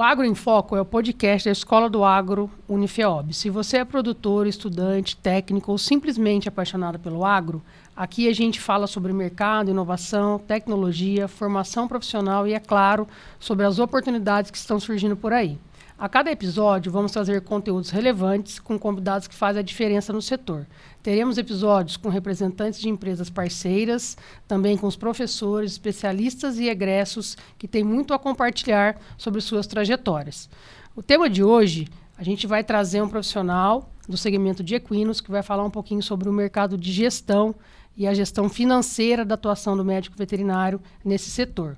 O Agro em Foco é o podcast da Escola do Agro Unifeob. Se você é produtor, estudante, técnico ou simplesmente apaixonado pelo agro, aqui a gente fala sobre mercado, inovação, tecnologia, formação profissional e, é claro, sobre as oportunidades que estão surgindo por aí. A cada episódio, vamos trazer conteúdos relevantes com convidados que fazem a diferença no setor. Teremos episódios com representantes de empresas parceiras, também com os professores, especialistas e egressos que têm muito a compartilhar sobre suas trajetórias. O tema de hoje, a gente vai trazer um profissional do segmento de equinos que vai falar um pouquinho sobre o mercado de gestão e a gestão financeira da atuação do médico veterinário nesse setor.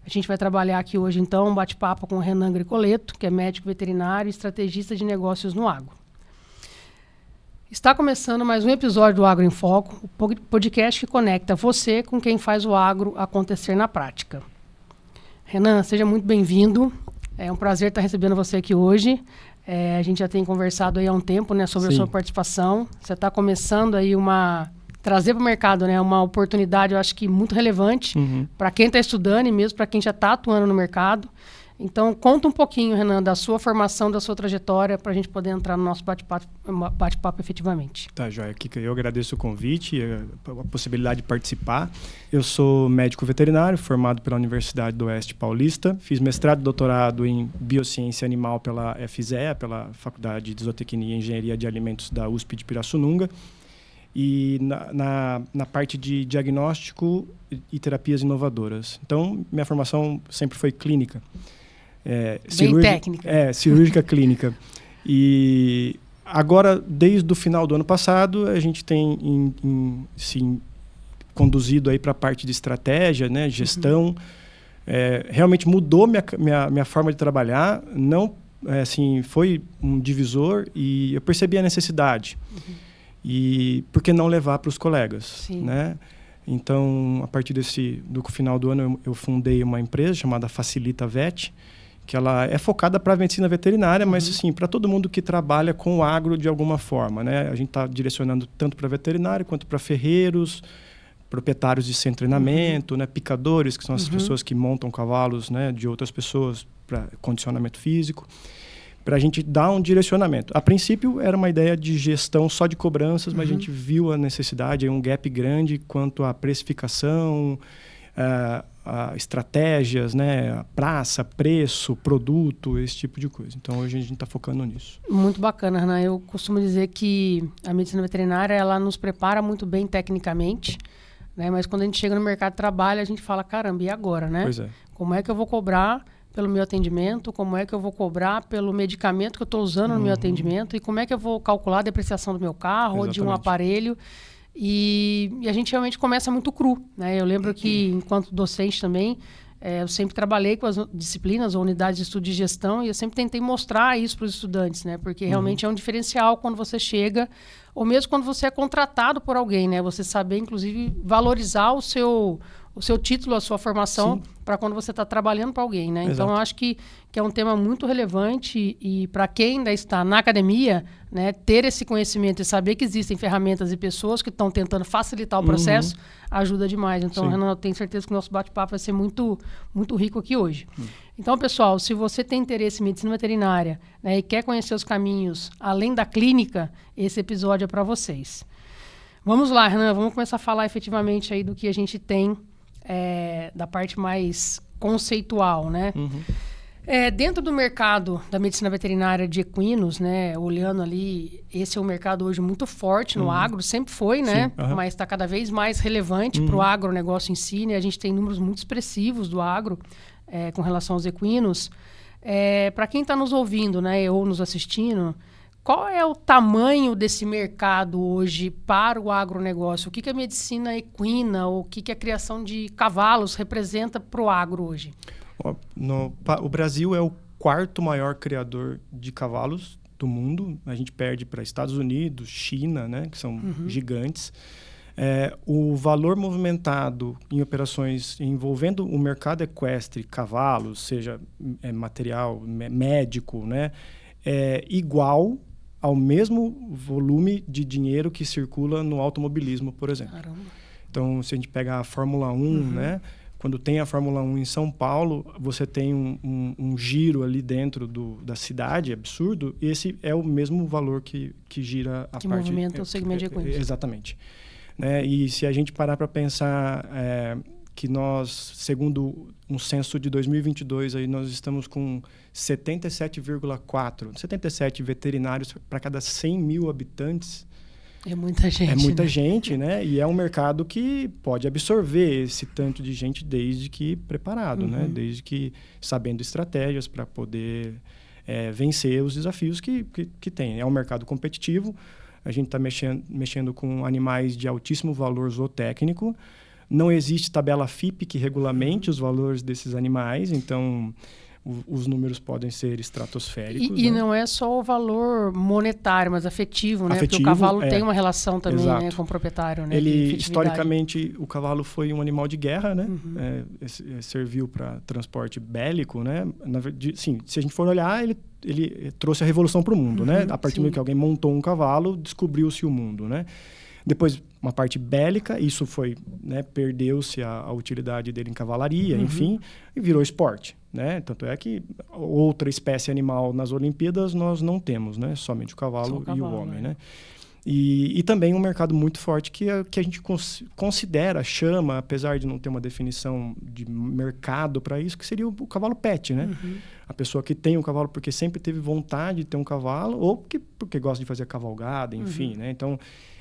A gente vai trabalhar aqui hoje, então, um bate-papo com o Renan Gricoleto, que é médico veterinário e estrategista de negócios no agro. Está começando mais um episódio do Agro em Foco, o podcast que conecta você com quem faz o agro acontecer na prática. Renan, seja muito bem-vindo. É um prazer estar recebendo você aqui hoje. A gente já tem conversado aí há um tempo, né, sobre a sua participação. Você está começando aí trazer para o mercado, né, uma oportunidade, eu acho que muito relevante para quem está estudando e mesmo para quem já está atuando no mercado. Então, conta um pouquinho, Renan, da sua formação, da sua trajetória, para a gente poder entrar no nosso bate-papo efetivamente. Tá, joia. Kika, eu agradeço o convite, a possibilidade de participar. Eu sou médico veterinário, formado pela Universidade do Oeste Paulista. Fiz mestrado e doutorado em Biociência Animal pela FZEA, pela Faculdade de Zootecnia e Engenharia de Alimentos da USP de Pirassununga. E na parte de diagnóstico e terapias inovadoras. Então, minha formação sempre foi clínica. Bem técnica. Cirúrgica clínica. E agora, desde o final do ano passado, a gente tem conduzido aí para a parte de estratégia, né, gestão. Realmente mudou minha forma de trabalhar. Não, foi um divisor e eu percebi a necessidade. E por que não levar para os colegas, né? Então, a partir do final do ano, eu fundei uma empresa chamada Facilita Vet, que ela é focada para a medicina veterinária, mas assim, para todo mundo que trabalha com o agro de alguma forma, né? A gente está direcionando tanto para veterinário quanto para ferreiros, proprietários de centro de treinamento, né? Picadores, que são as pessoas que montam cavalos, né, de outras pessoas para condicionamento físico, para a gente dar um direcionamento. A princípio, era uma ideia de gestão só de cobranças, mas a gente viu a necessidade, um gap grande quanto à precificação, a estratégias, né, a praça, preço, produto, esse tipo de coisa. Então, hoje a gente está focando nisso. Muito bacana, Renan. Eu costumo dizer que a medicina veterinária, ela nos prepara muito bem tecnicamente, né, mas quando a gente chega no mercado de trabalho, a gente fala, caramba, e agora, né? Pois é. Como é que eu vou cobrar pelo meu atendimento, como é que eu vou cobrar pelo medicamento que eu estou usando no meu atendimento e como é que eu vou calcular a depreciação do meu carro ou de um aparelho. E a gente realmente começa muito cru, né? Eu lembro que, enquanto docente também, eu sempre trabalhei com as disciplinas ou unidades de estudo de gestão e eu sempre tentei mostrar isso para os estudantes, né? Porque realmente é um diferencial quando você chega, ou mesmo quando você é contratado por alguém, né? Você saber, inclusive, valorizar o seu título, a sua formação, para quando você está trabalhando para alguém, né? Então, eu acho que é um tema muito relevante e para quem ainda está na academia, né, ter esse conhecimento e saber que existem ferramentas e pessoas que estão tentando facilitar o processo ajuda demais. Então, Renan, eu tenho certeza que o nosso bate-papo vai ser muito, muito rico aqui hoje. Então, pessoal, se você tem interesse em medicina veterinária, né, e quer conhecer os caminhos além da clínica, esse episódio é para vocês. Vamos lá, Renan, vamos começar a falar efetivamente aí do que a gente tem da parte mais conceitual, né? Dentro do mercado da medicina veterinária de equinos, né, olhando ali, esse é um mercado hoje muito forte no agro, sempre foi, né? Mas está cada vez mais relevante para o agronegócio em si, né? A gente tem números muito expressivos do agro com relação aos equinos. Para quem está nos ouvindo, né, ou nos assistindo, qual é o tamanho desse mercado hoje para o agronegócio? O que a medicina equina ou o que a criação de cavalos representa para o agro hoje? O Brasil é o quarto maior criador de cavalos do mundo. A gente perde para Estados Unidos, China, né, que são gigantes. O valor movimentado em operações envolvendo o mercado equestre, cavalos, seja material médico, né, é igual ao mesmo volume de dinheiro que circula no automobilismo, por exemplo. Caramba. Então, se a gente pegar a Fórmula 1, né, quando tem a Fórmula 1 em São Paulo, você tem um giro ali dentro da cidade, absurdo, e esse é o mesmo valor que gira a parte... Que movimenta o segmento de equinos. Exatamente. Né? E se a gente parar para pensar que nós, segundo um censo de 2022, aí nós estamos com 77 veterinários para cada 100 mil habitantes. É muita gente. É muita gente, né? E é um mercado que pode absorver esse tanto de gente desde que preparado, né? Desde que sabendo estratégias para poder vencer os desafios que tem. É um mercado competitivo. A gente está mexendo com animais de altíssimo valor zootécnico. Não existe tabela FIPE que regulamente os valores desses animais, então os números podem ser estratosféricos. E não é só o valor monetário, mas afetivo, né? Porque o cavalo tem uma relação também, né, com o proprietário. Né, historicamente, o cavalo foi um animal de guerra, né? Serviu para transporte bélico, né? Sim, se a gente for olhar, ele trouxe a revolução para o mundo, né? A partir do momento que alguém montou um cavalo, descobriu-se o mundo, né? Depois, uma parte bélica, isso foi, né, perdeu-se a utilidade dele em cavalaria, enfim, e virou esporte, né? Tanto é que outra espécie animal nas Olimpíadas nós não temos, né? Somente o cavalo e o homem, né? E também um mercado muito forte que a gente considera, chama, apesar de não ter uma definição de mercado para isso, que seria o cavalo pet, né? A pessoa que tem um cavalo porque sempre teve vontade de ter um cavalo ou porque gosta de fazer cavalgada, enfim, né? Então,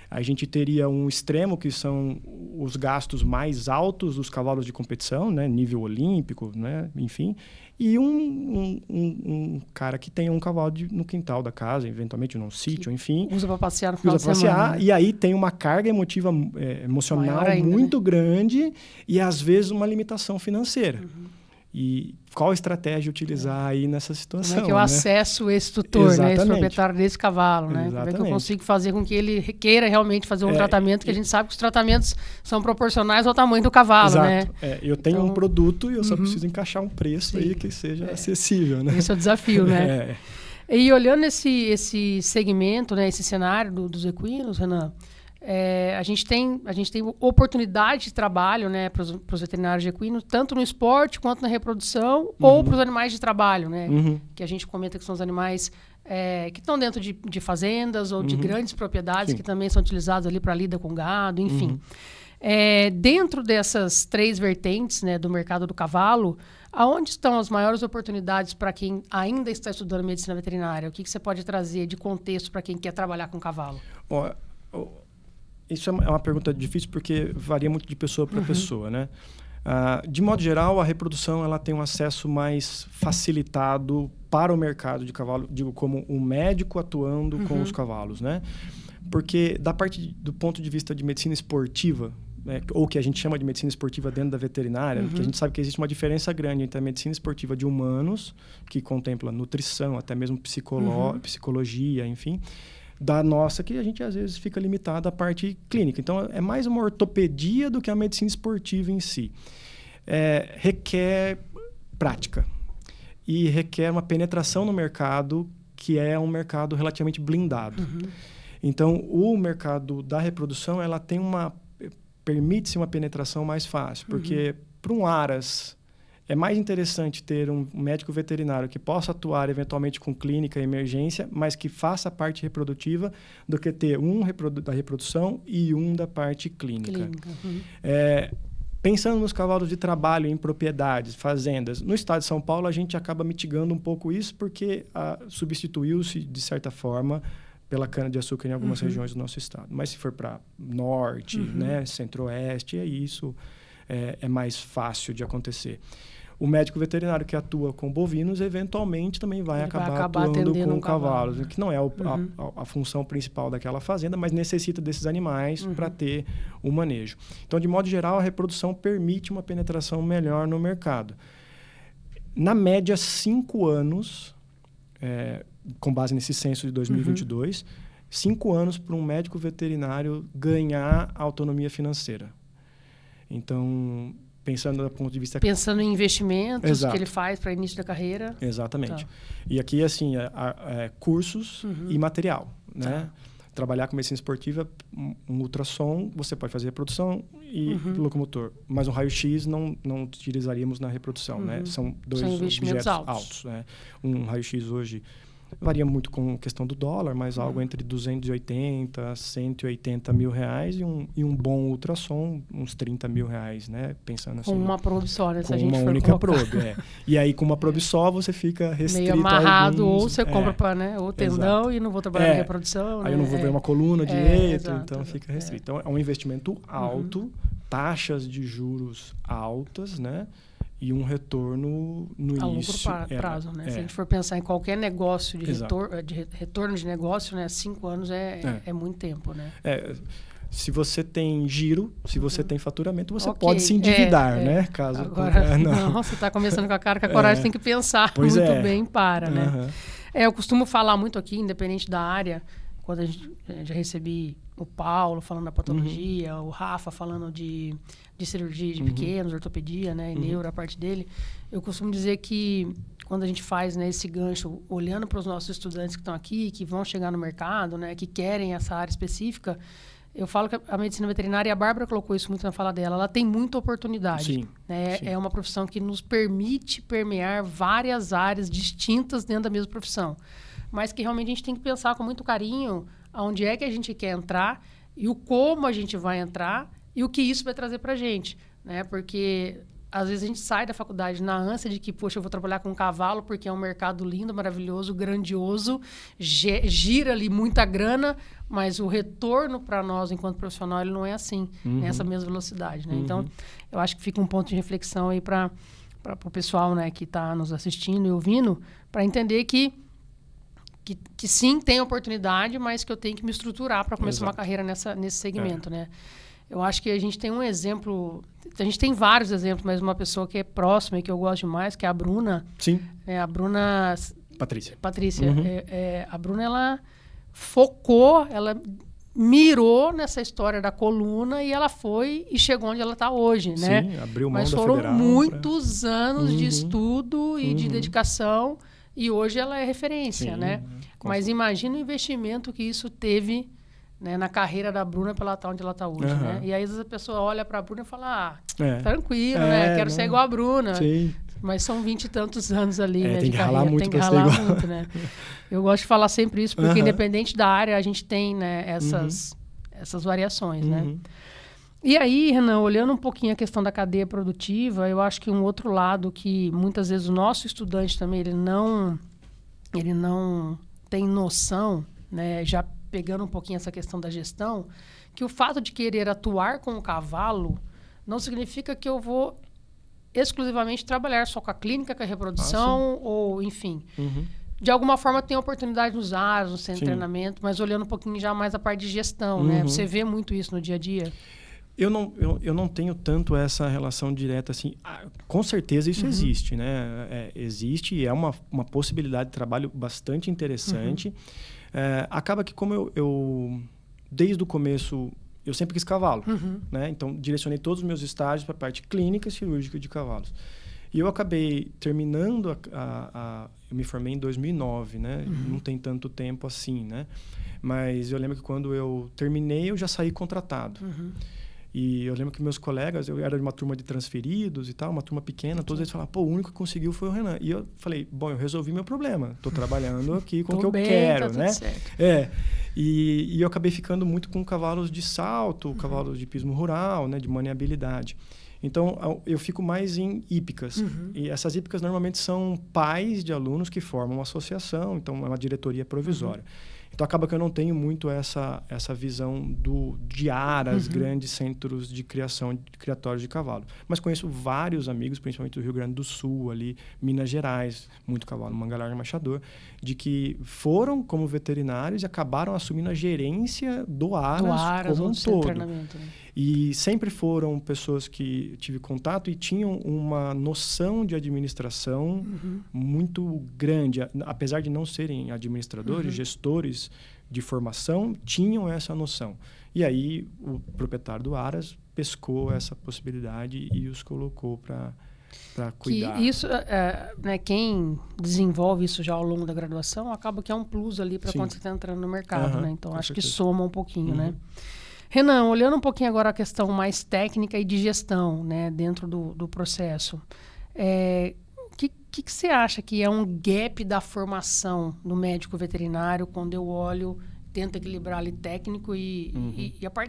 a gente teria um extremo, que são os gastos mais altos dos cavalos de competição, né? Nível olímpico, né? Enfim. E um cara que tem um cavalo no quintal da casa, eventualmente num sítio, enfim. Usa para passear no final de semana. Né? E aí tem uma carga emocional ainda, muito grande e, às vezes, uma limitação financeira. E qual estratégia utilizar aí nessa situação? Como é que eu acesso esse tutor, né, esse proprietário desse cavalo? Né? Como é que eu consigo fazer com que ele queira realmente fazer um tratamento, que a gente sabe que os tratamentos são proporcionais ao tamanho do cavalo. Exato. Né? Eu tenho um produto e eu só preciso encaixar um preço aí que seja acessível. Né? Esse é o desafio, né? E olhando esse segmento, né, esse cenário dos equinos, Renan, a gente tem oportunidade de trabalho, né, para os veterinários de equinos, tanto no esporte quanto na reprodução, ou para os animais de trabalho, né? Que a gente comenta que são os animais que estão dentro de fazendas ou de grandes propriedades, que também são utilizados ali para lida com gado, enfim. Dentro dessas três vertentes, né, do mercado do cavalo, aonde estão as maiores oportunidades para quem ainda está estudando medicina veterinária? O que você pode trazer de contexto para quem quer trabalhar com cavalo? Isso é uma pergunta difícil porque varia muito de pessoa para pessoa, né? De modo geral, a reprodução ela tem um acesso mais facilitado para o mercado de cavalo, digo, como um médico atuando com os cavalos, né? Porque do ponto de vista de medicina esportiva, né, ou que a gente chama de medicina esportiva dentro da veterinária, que a gente sabe que existe uma diferença grande entre a medicina esportiva de humanos, que contempla nutrição, até mesmo psicologia, enfim, da nossa, que a gente às vezes fica limitado à parte clínica. Então, é mais uma ortopedia do que a medicina esportiva em si. Requer prática e requer uma penetração no mercado que é um mercado relativamente blindado. Então, o mercado da reprodução, ela tem permite-se uma penetração mais fácil, porque para um aras é mais interessante ter um médico veterinário que possa atuar eventualmente com clínica e emergência, mas que faça a parte reprodutiva, do que ter um da reprodução e um da parte clínica. Pensando nos cavalos de trabalho em propriedades, fazendas, no estado de São Paulo a gente acaba mitigando um pouco isso porque substituiu-se, de certa forma, pela cana-de-açúcar em algumas regiões do nosso estado. Mas se for para norte, né, centro-oeste, isso é mais fácil de acontecer. O médico veterinário que atua com bovinos, eventualmente também vai acabar atuando com cavalos, que não é a função principal daquela fazenda, mas necessita desses animais para ter o manejo. Então, de modo geral, a reprodução permite uma penetração melhor no mercado. Na média, 5 anos, com base nesse censo de 2022, 5 anos para um médico veterinário ganhar autonomia financeira. Então, pensando do ponto de vista... Pensando em investimentos que ele faz para início da carreira. Exatamente. Tá. E aqui, assim, cursos e material, né? trabalhar com medicina esportiva, um ultrassom, você pode fazer reprodução e locomotor. Mas um raio-x não utilizaríamos na reprodução, né? São dois objetos altos. Né? Um raio-x hoje varia muito com a questão do dólar, mas algo entre 280 a 180 mil reais e um bom ultrassom, uns 30 mil reais, né? Pensando assim. Com uma probe só, né? Com uma única probe, E aí, com uma probe só, você fica restrito meio amarrado, a alguns, ou você compra para, né? Ou tendão e não vou trabalhar na reprodução. Aí eu não vou ver uma coluna direito, então fica restrito. Então, é um investimento alto, taxas de juros altas, né? E um retorno no início. A longo prazo, né? Se a gente for pensar em qualquer negócio de retorno de negócio, né? 5 anos é muito tempo, né? Se você tem giro, se você tem faturamento, você pode se endividar, né? Caso agora, não, você está começando com a cara que a coragem tem que pensar muito bem para, né? Eu costumo falar muito aqui, independente da área, quando já recebi o Paulo falando da patologia, o Rafa falando de cirurgia de pequenos, ortopedia, né, e neuro, a parte dele. Eu costumo dizer que quando a gente faz, né, esse gancho, olhando para os nossos estudantes que estão aqui, que vão chegar no mercado, né, que querem essa área específica, eu falo que a medicina veterinária, e a Bárbara colocou isso muito na fala dela, ela tem muita oportunidade. Sim, né? sim. É uma profissão que nos permite permear várias áreas distintas dentro da mesma profissão. Mas que realmente a gente tem que pensar com muito carinho aonde é que a gente quer entrar e o como a gente vai entrar e o que isso vai trazer para a gente. Né? Porque às vezes a gente sai da faculdade na ânsia de que, poxa, eu vou trabalhar com um cavalo porque é um mercado lindo, maravilhoso, grandioso, gira ali muita grana, mas o retorno para nós, enquanto profissional, ele não é assim, nessa mesma velocidade. Né? Então, eu acho que fica um ponto de reflexão aí para o pessoal, né, que está nos assistindo e ouvindo, para entender que sim, tem oportunidade, mas que eu tenho que me estruturar para começar uma carreira nesse segmento, né? Eu acho que a gente tem um exemplo... A gente tem vários exemplos, mas uma pessoa que é próxima e que eu gosto demais, que é a Bruna. Sim. A Bruna... Patrícia. A Bruna, ela focou, ela mirou nessa história da coluna e ela foi e chegou onde ela está hoje, né? Sim, abriu mão mas da foram federal muitos anos de estudo e de dedicação e hoje ela é referência, né? Mas imagina o investimento que isso teve, né, na carreira da Bruna para ela estar onde ela está hoje, né? E aí às vezes a pessoa olha para a Bruna e fala, tranquilo, né? Quero ser igual a Bruna. Sim. Mas são 20 e tantos anos ali, né, tem de que ralar carreira. Muito tem que ralar muito, né? Eu gosto de falar sempre isso, porque independente da área, a gente tem, né, essas variações, né? E aí, Renan, olhando um pouquinho a questão da cadeia produtiva, eu acho que um outro lado que muitas vezes o nosso estudante também, ele não tem noção, né, já pegando um pouquinho essa questão da gestão, que o fato de querer atuar com o cavalo não significa que eu vou exclusivamente trabalhar só com a clínica, com a reprodução, ou enfim. De alguma forma tem oportunidade nos ares, no centro de treinamento, mas olhando um pouquinho já mais a parte de gestão, né? Você vê muito isso no dia a dia? Eu não tenho tanto essa relação direta assim. Com certeza isso existe, né? Existe e é uma possibilidade de trabalho bastante interessante. Acaba que como eu desde o começo, eu sempre quis cavalo, né? Então, direcionei todos os meus estágios para a parte clínica e cirúrgica de cavalos. E eu acabei terminando eu me formei em 2009, né? Não tem tanto tempo assim, né? Mas eu lembro que quando eu terminei, eu já saí contratado. E eu lembro que meus colegas, eu era de uma turma de transferidos e tal, uma turma pequena, todos eles falavam, pô, o único que conseguiu foi o Renan. E eu falei, bom, eu resolvi meu problema. Estou trabalhando aqui com o que eu quero, né? E eu acabei ficando muito com cavalos de salto, cavalos de pismo rural, né? De maniabilidade. Então, eu fico mais em hípicas. E essas hípicas normalmente são pais de alunos que formam uma associação, então é uma diretoria provisória. Então, acaba que eu não tenho muito essa visão de aras, grandes centros de criação, de criatórios de cavalo. Mas conheço vários amigos, principalmente do Rio Grande do Sul, ali, Minas Gerais, muito cavalo, Mangalarga Machador, de que foram como veterinários e acabaram assumindo a gerência do aras como um todo. Né? E sempre foram pessoas que tive contato e tinham uma noção de administração muito grande. Apesar de não serem administradores, gestores de formação, tinham essa noção. E aí o proprietário do Aras pescou essa possibilidade e os colocou para cuidar. Que isso, né, quem desenvolve isso já ao longo da graduação, acaba que é um plus ali para quando você está entrando no mercado, né? Então, acho que soma um pouquinho, né? Renan, olhando um pouquinho agora a questão mais técnica e de gestão, né, dentro do processo, que você acha que é um gap da formação do médico veterinário quando eu olho, tento equilibrar ali técnico e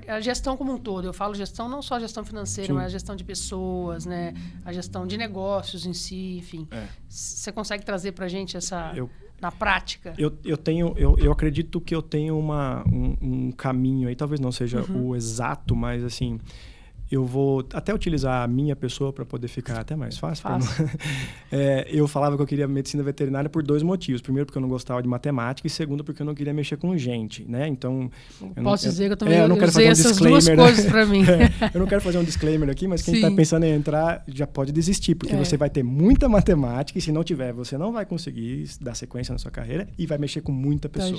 a gestão como um todo? Eu falo gestão, não só a gestão financeira, mas a gestão de pessoas, né, a gestão de negócios em si, enfim. Você consegue trazer para a gente essa... na prática? Eu acredito que eu tenho um caminho aí, talvez não seja o exato, mas assim, eu vou até utilizar a minha pessoa para poder ficar até mais fácil. Eu falava que eu queria medicina veterinária por 2 motivos. Primeiro, porque eu não gostava de matemática, e segundo, porque eu não queria mexer com gente, né? Então... dizer que eu também usei essas duas coisas para mim. Eu não quero fazer um disclaimer aqui, mas quem está pensando em entrar já pode desistir, porque você vai ter muita matemática, e se não tiver, você não vai conseguir dar sequência na sua carreira e vai mexer com muita pessoa.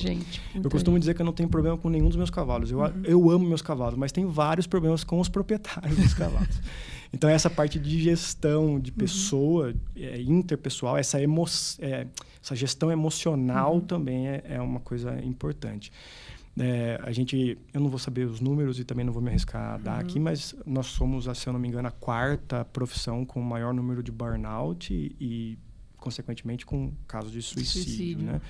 Eu costumo dizer que eu não tenho problema com nenhum dos meus cavalos. Eu amo meus cavalos, mas tenho vários problemas com os proprietários dos cavalos. Então, essa parte de gestão de pessoa, interpessoal, essa gestão emocional também é uma coisa importante. Eu não vou saber os números e também não vou me arriscar a dar aqui, mas nós somos, se eu não me engano, a 4ª profissão com o maior número de burnout e consequentemente, com casos de suicídio. Né?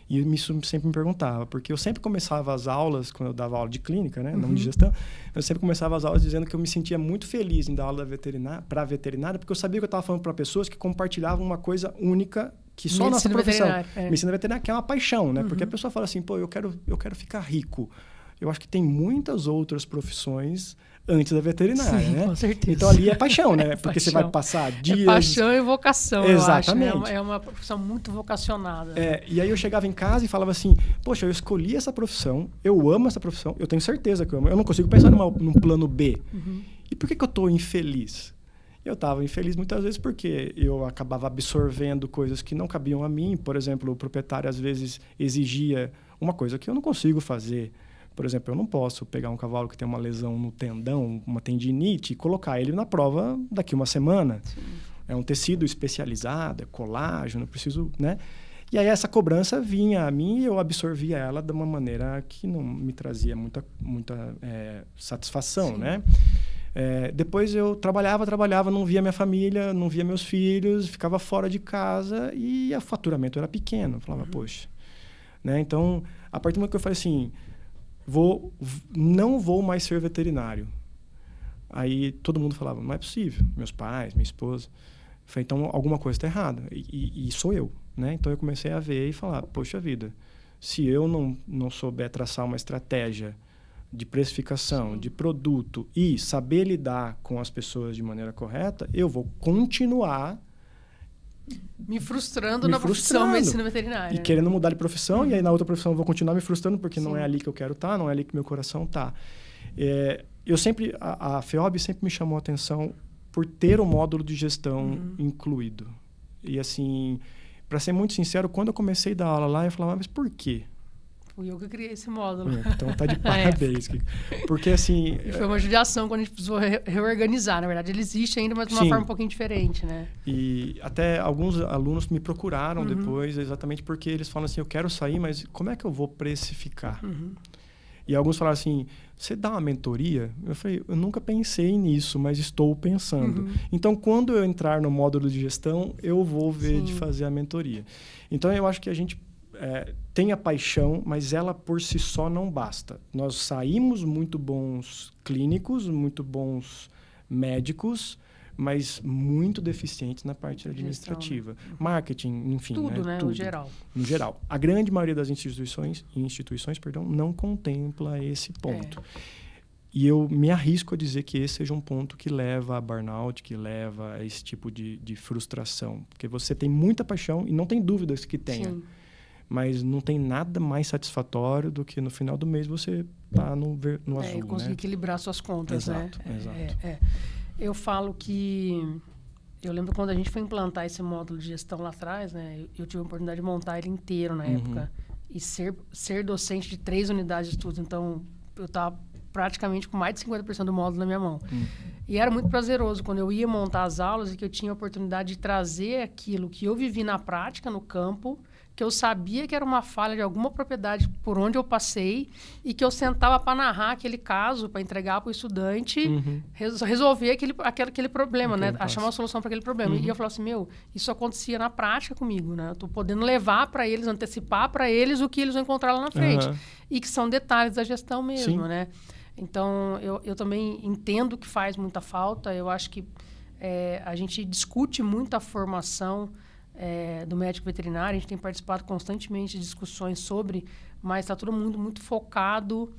E isso sempre me perguntava, porque eu sempre começava as aulas, quando eu dava aula de clínica, né, não de gestão, eu sempre começava as aulas dizendo que eu me sentia muito feliz em dar aula para a veterinária, porque eu sabia que eu estava falando para pessoas que compartilhavam uma coisa única, que só a nossa profissão. Medicina veterinária, que é uma paixão, né? Porque a pessoa fala assim, pô, eu quero ficar rico. Eu acho que tem muitas outras profissões antes da veterinária, Sim, né? Com certeza. Então ali é paixão, né? Porque você vai passar dias... É paixão e vocação, Exatamente. eu acho. É uma profissão muito vocacionada. E aí eu chegava em casa e falava assim, poxa, eu escolhi essa profissão, eu amo essa profissão, eu tenho certeza que eu amo, eu não consigo pensar num plano B. E por que eu estou infeliz? Eu estava infeliz muitas vezes porque eu acabava absorvendo coisas que não cabiam a mim. Por exemplo, o proprietário às vezes exigia uma coisa que eu não consigo fazer. Por exemplo, eu não posso pegar um cavalo que tem uma lesão no tendão, uma tendinite, e colocar ele na prova daqui uma semana. Sim. É um tecido especializado, é colágeno, eu preciso, né? E aí essa cobrança vinha a mim e eu absorvia ela de uma maneira que não me trazia muita satisfação, Sim. né? Depois eu trabalhava, não via minha família, não via meus filhos, ficava fora de casa e o faturamento era pequeno. Eu falava, poxa. Né? Então, a partir do momento que eu falei assim... não vou mais ser veterinário. Aí todo mundo falava, não é possível. Meus pais, minha esposa. Eu falei, então alguma coisa está errada. E sou eu. Né? Então eu comecei a ver e falar, poxa vida, se eu não souber traçar uma estratégia de precificação, Sim. de produto e saber lidar com as pessoas de maneira correta, eu vou continuar me frustrando na profissão de medicina veterinária. E querendo mudar de profissão, e aí na outra profissão eu vou continuar me frustrando, porque Sim. não é ali que eu quero estar, não é ali que meu coração está. A FEOB sempre me chamou a atenção por ter o módulo de gestão incluído. E assim, para ser muito sincero, quando eu comecei a dar aula lá, eu falava, mas por quê? Fui eu que criei esse módulo. Então tá de parabéns. Porque assim... E foi uma judiação quando a gente precisou reorganizar. Na verdade, ele existe ainda, mas de uma Sim. forma um pouquinho diferente, né? E até alguns alunos me procuraram depois, exatamente porque eles falam assim, eu quero sair, mas como é que eu vou precificar? E alguns falaram assim, você dá uma mentoria? Eu falei, eu nunca pensei nisso, mas estou pensando. Então, quando eu entrar no módulo de gestão, eu vou ver Sim. de fazer a mentoria. Então, eu acho que a gente tem a paixão, mas ela por si só não basta. Nós saímos muito bons clínicos, muito bons médicos, mas muito deficientes na parte administrativa. Marketing, enfim. Tudo, né? Tudo, no geral. No geral. A grande maioria das instituições não contempla esse ponto. E eu me arrisco a dizer que esse seja um ponto que leva a burnout, que leva a esse tipo de frustração. Porque você tem muita paixão e não tem dúvidas que tenha. Sim. Mas não tem nada mais satisfatório do que no final do mês você tá no azul, e conseguir equilibrar suas contas, exato, né? Exato. Eu falo que... Eu lembro quando a gente foi implantar esse módulo de gestão lá atrás, né? Eu tive a oportunidade de montar ele inteiro na época. E ser docente de 3 unidades de estudo. Então, eu estava praticamente com mais de 50% do módulo na minha mão. E era muito prazeroso quando eu ia montar as aulas e que eu tinha a oportunidade de trazer aquilo que eu vivi na prática, no campo, que eu sabia que era uma falha de alguma propriedade por onde eu passei e que eu sentava para narrar aquele caso, para entregar para o estudante, resolver aquele problema, né? Achar uma solução para aquele problema. E eu falava assim, isso acontecia na prática comigo, né? Eu estou podendo levar para eles, antecipar para eles o que eles vão encontrar lá na frente. E que são detalhes da gestão mesmo, né? Então, eu também entendo que faz muita falta. Eu acho que a gente discute muito a formação do médico veterinário. A gente tem participado constantemente de discussões sobre, mas está todo mundo muito focado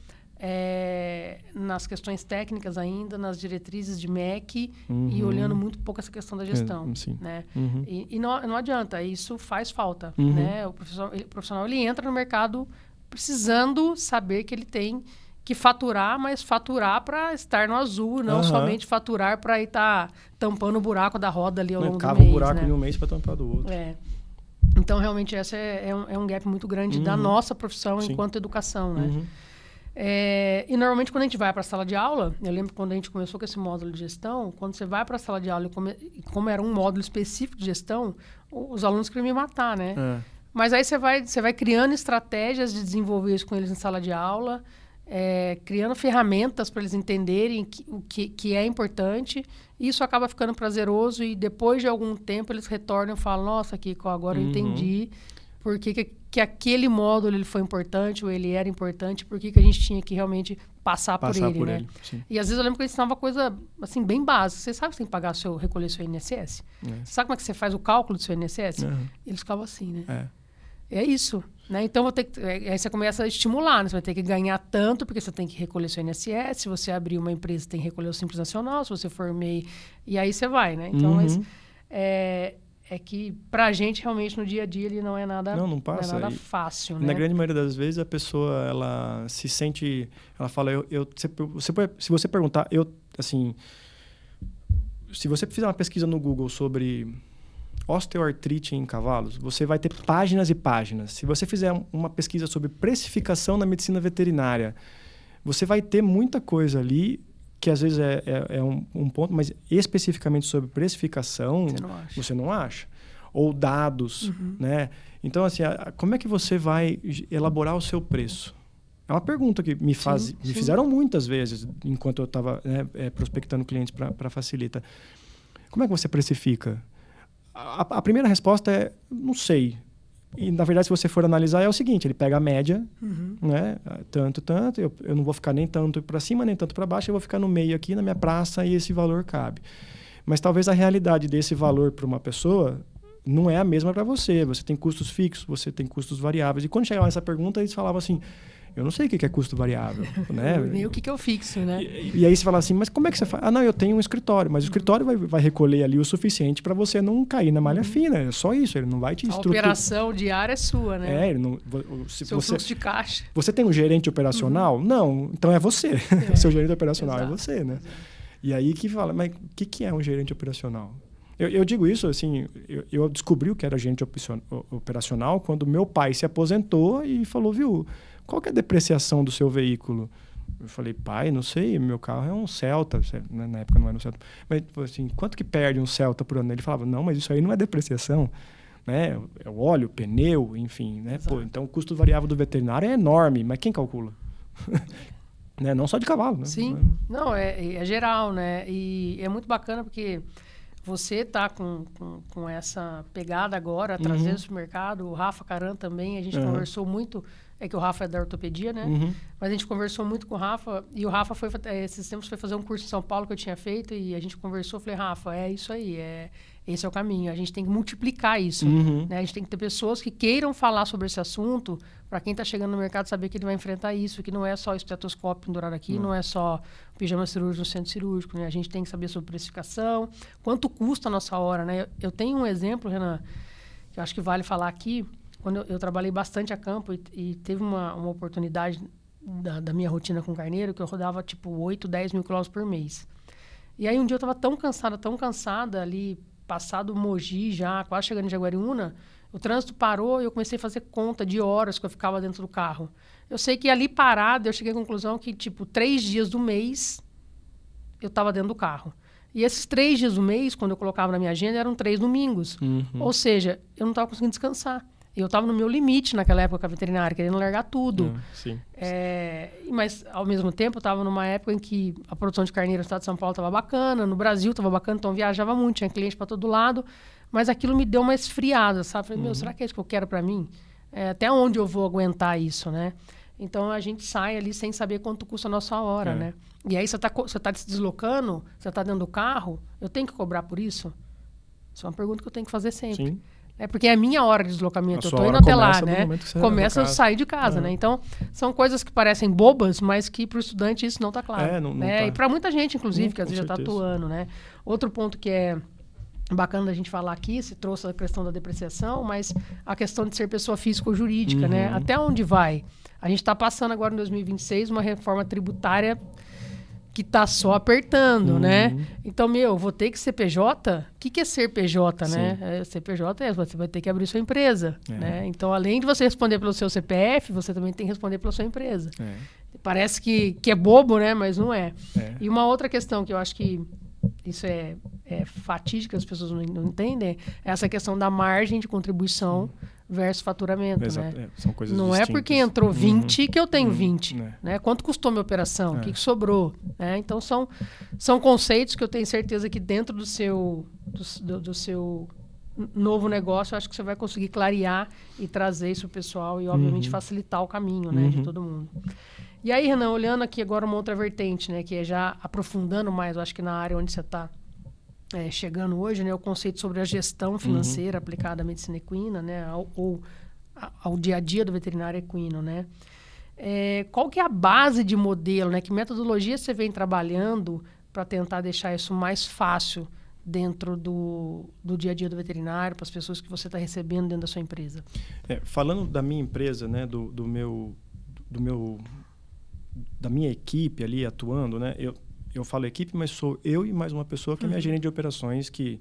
nas questões técnicas ainda, nas diretrizes de MEC e olhando muito pouco essa questão da gestão. Né? E não adianta, isso faz falta. Né? O profissional ele entra no mercado precisando saber que ele tem que faturar, mas faturar para estar no azul, não somente faturar para estar tampando o buraco da roda ali ao longo do mês. Cava um buraco em um mês para tampar do outro. Então, realmente, esse é um gap muito grande da nossa profissão enquanto educação. Né? E, normalmente, quando a gente vai para a sala de aula, eu lembro quando a gente começou com esse módulo de gestão, quando você vai para a sala de aula, e como era um módulo específico de gestão, os alunos queriam me matar, né? Mas aí você vai criando estratégias de desenvolver isso com eles em sala de aula, criando ferramentas para eles entenderem o que é importante. Isso acaba ficando prazeroso e depois de algum tempo eles retornam e falam, nossa, Kiko, agora eu entendi por que aquele módulo ele foi importante ou ele era importante, por que a gente tinha que realmente passar por ele, né? E às vezes eu lembro que eu ensinava coisa assim, bem básica. Você sabe que você tem que pagar recolher seu INSS? Você sabe como é que você faz o cálculo do seu INSS? Eles ficavam assim, né? É isso. Né? Então, aí você começa a estimular, né? Você vai ter que ganhar tanto, porque você tem que recolher seu INSS. Se você abrir uma empresa, você tem que recolher o Simples Nacional. Se você for MEI, e aí você vai, né? Então, mas que pra gente, realmente, no dia a dia, ele não é nada, não passa. Não é nada fácil, né? Na grande maioria das vezes, a pessoa, ela se sente... Ela fala, se você perguntar, assim... Se você fizer uma pesquisa no Google sobre... osteoartrite em cavalos, você vai ter páginas e páginas. Se você fizer uma pesquisa sobre precificação na medicina veterinária, você vai ter muita coisa ali que às vezes é um ponto, mas especificamente sobre precificação, você não acha. Ou dados, né? Então, assim, como é que você vai elaborar o seu preço? É uma pergunta que me fizeram muitas vezes, enquanto eu estava prospectando clientes para Facilita. Como é que você precifica? A primeira resposta é, não sei. E, na verdade, se você for analisar, é o seguinte, ele pega a média, né? Tanto, eu não vou ficar nem tanto para cima, nem tanto para baixo, eu vou ficar no meio aqui, na minha praça, e esse valor cabe. Mas talvez a realidade desse valor para uma pessoa não é a mesma para você. Você tem custos fixos, você tem custos variáveis. E quando chegava nessa pergunta, eles falavam assim... Eu não sei o que é custo variável, né? Nem o que é o fixo, né? E aí você fala assim, mas como é que você faz? Não, eu tenho um escritório, mas o escritório vai recolher ali o suficiente para você não cair na malha fina. É só isso, ele não vai te estruturar. A operação diária é sua, né? Ele não... Seu fluxo de caixa. Você tem um gerente operacional? Não, então é você. O seu gerente operacional é você, né? E aí que fala, mas o que é um gerente operacional? Eu digo isso, assim, eu descobri o que era gerente operacional quando meu pai se aposentou e falou, viu... Qual que é a depreciação do seu veículo? Eu falei, pai, não sei, meu carro é um Celta. Na época não era um Celta. Mas, assim, quanto que perde um Celta por ano? Ele falava, não, mas isso aí não é depreciação. Né? É o óleo, o pneu, enfim. Né? Pô, então, o custo variável do veterinário é enorme, mas quem calcula? Né? Não só de cavalo. Né? Sim, não, é geral, né? E é muito bacana porque... Você está com essa pegada agora, trazendo isso para o mercado. O Rafa Caran também, a gente conversou muito. É que o Rafa é da ortopedia, né? Mas a gente conversou muito com o Rafa. E o Rafa, esses tempos, foi fazer um curso em São Paulo que eu tinha feito. E a gente conversou. Falei, Rafa, é isso aí. Esse é o caminho. A gente tem que multiplicar isso. Né? A gente tem que ter pessoas que queiram falar sobre esse assunto. Para quem está chegando no mercado, saber que ele vai enfrentar isso. Que não é só o estetoscópio pendurado aqui. Não é só o pijama cirúrgico no centro cirúrgico. Né? A gente tem que saber sobre precificação. Quanto custa a nossa hora, né? Eu tenho um exemplo, Renan, que eu acho que vale falar aqui. Quando eu trabalhei bastante a campo e teve uma oportunidade da minha rotina com carneiro que eu rodava tipo 8, 10 mil quilômetros por mês. E aí um dia eu estava tão cansada ali, passado Mogi já, quase chegando em Jaguariúna, o trânsito parou e eu comecei a fazer conta de horas que eu ficava dentro do carro. Eu sei que ali parado eu cheguei à conclusão que tipo 3 dias do mês eu estava dentro do carro. E esses 3 dias do mês, quando eu colocava na minha agenda, eram 3 domingos. Ou seja, eu não estava conseguindo descansar. Eu estava no meu limite naquela época com a veterinária, querendo largar tudo. Sim. Mas, ao mesmo tempo, eu estava numa época em que a produção de carneiro no estado de São Paulo estava bacana, no Brasil estava bacana, então eu viajava muito, tinha cliente para todo lado. Mas aquilo me deu uma esfriada, sabe? Falei, será que é isso que eu quero para mim? Até onde eu vou aguentar isso, né? Então, a gente sai ali sem saber quanto custa a nossa hora, né? E aí, você tá se deslocando, você está dentro do carro, eu tenho que cobrar por isso? Isso é uma pergunta que eu tenho que fazer sempre. Sim. Porque é a minha hora de deslocamento. Eu estou indo até lá, né? Começa a sair de casa, né? Então, são coisas que parecem bobas, mas que para o estudante isso não está claro. Não tá. E para muita gente, inclusive, que às vezes já está atuando, né? Outro ponto que é bacana da gente falar aqui, se trouxe a questão da depreciação, mas a questão de ser pessoa física ou jurídica, né? Até onde vai? A gente está passando agora em 2026 uma reforma tributária que está só apertando, né? Então, vou ter que ser PJ? O que é ser PJ, né? Ser PJ você vai ter que abrir sua empresa, né? Então, além de você responder pelo seu CPF, você também tem que responder pela sua empresa. Parece que é bobo, né? Mas não é. E uma outra questão que eu acho que isso é fatídica, as pessoas não entendem, é essa questão da margem de contribuição versus faturamento, né? São coisas não distintas. É porque entrou 20 que eu tenho 20, né? Quanto custou minha operação? O que sobrou? Né? Então, são conceitos que eu tenho certeza que dentro do seu novo negócio, eu acho que você vai conseguir clarear e trazer isso para o pessoal e, obviamente, facilitar o caminho, né, de todo mundo. E aí, Renan, olhando aqui agora uma outra vertente, né, que é já aprofundando mais, eu acho que na área onde você está chegando hoje, né, o conceito sobre a gestão financeira aplicada à medicina equina, né, ao dia a dia do veterinário equino, né? Qual que é a base de modelo, né? Que metodologia você vem trabalhando para tentar deixar isso mais fácil dentro do dia a dia do veterinário, para as pessoas que você está recebendo dentro da sua empresa? Falando da minha empresa, né, da minha equipe ali atuando, né? Eu falo equipe, mas sou eu e mais uma pessoa que é minha gerente de operações que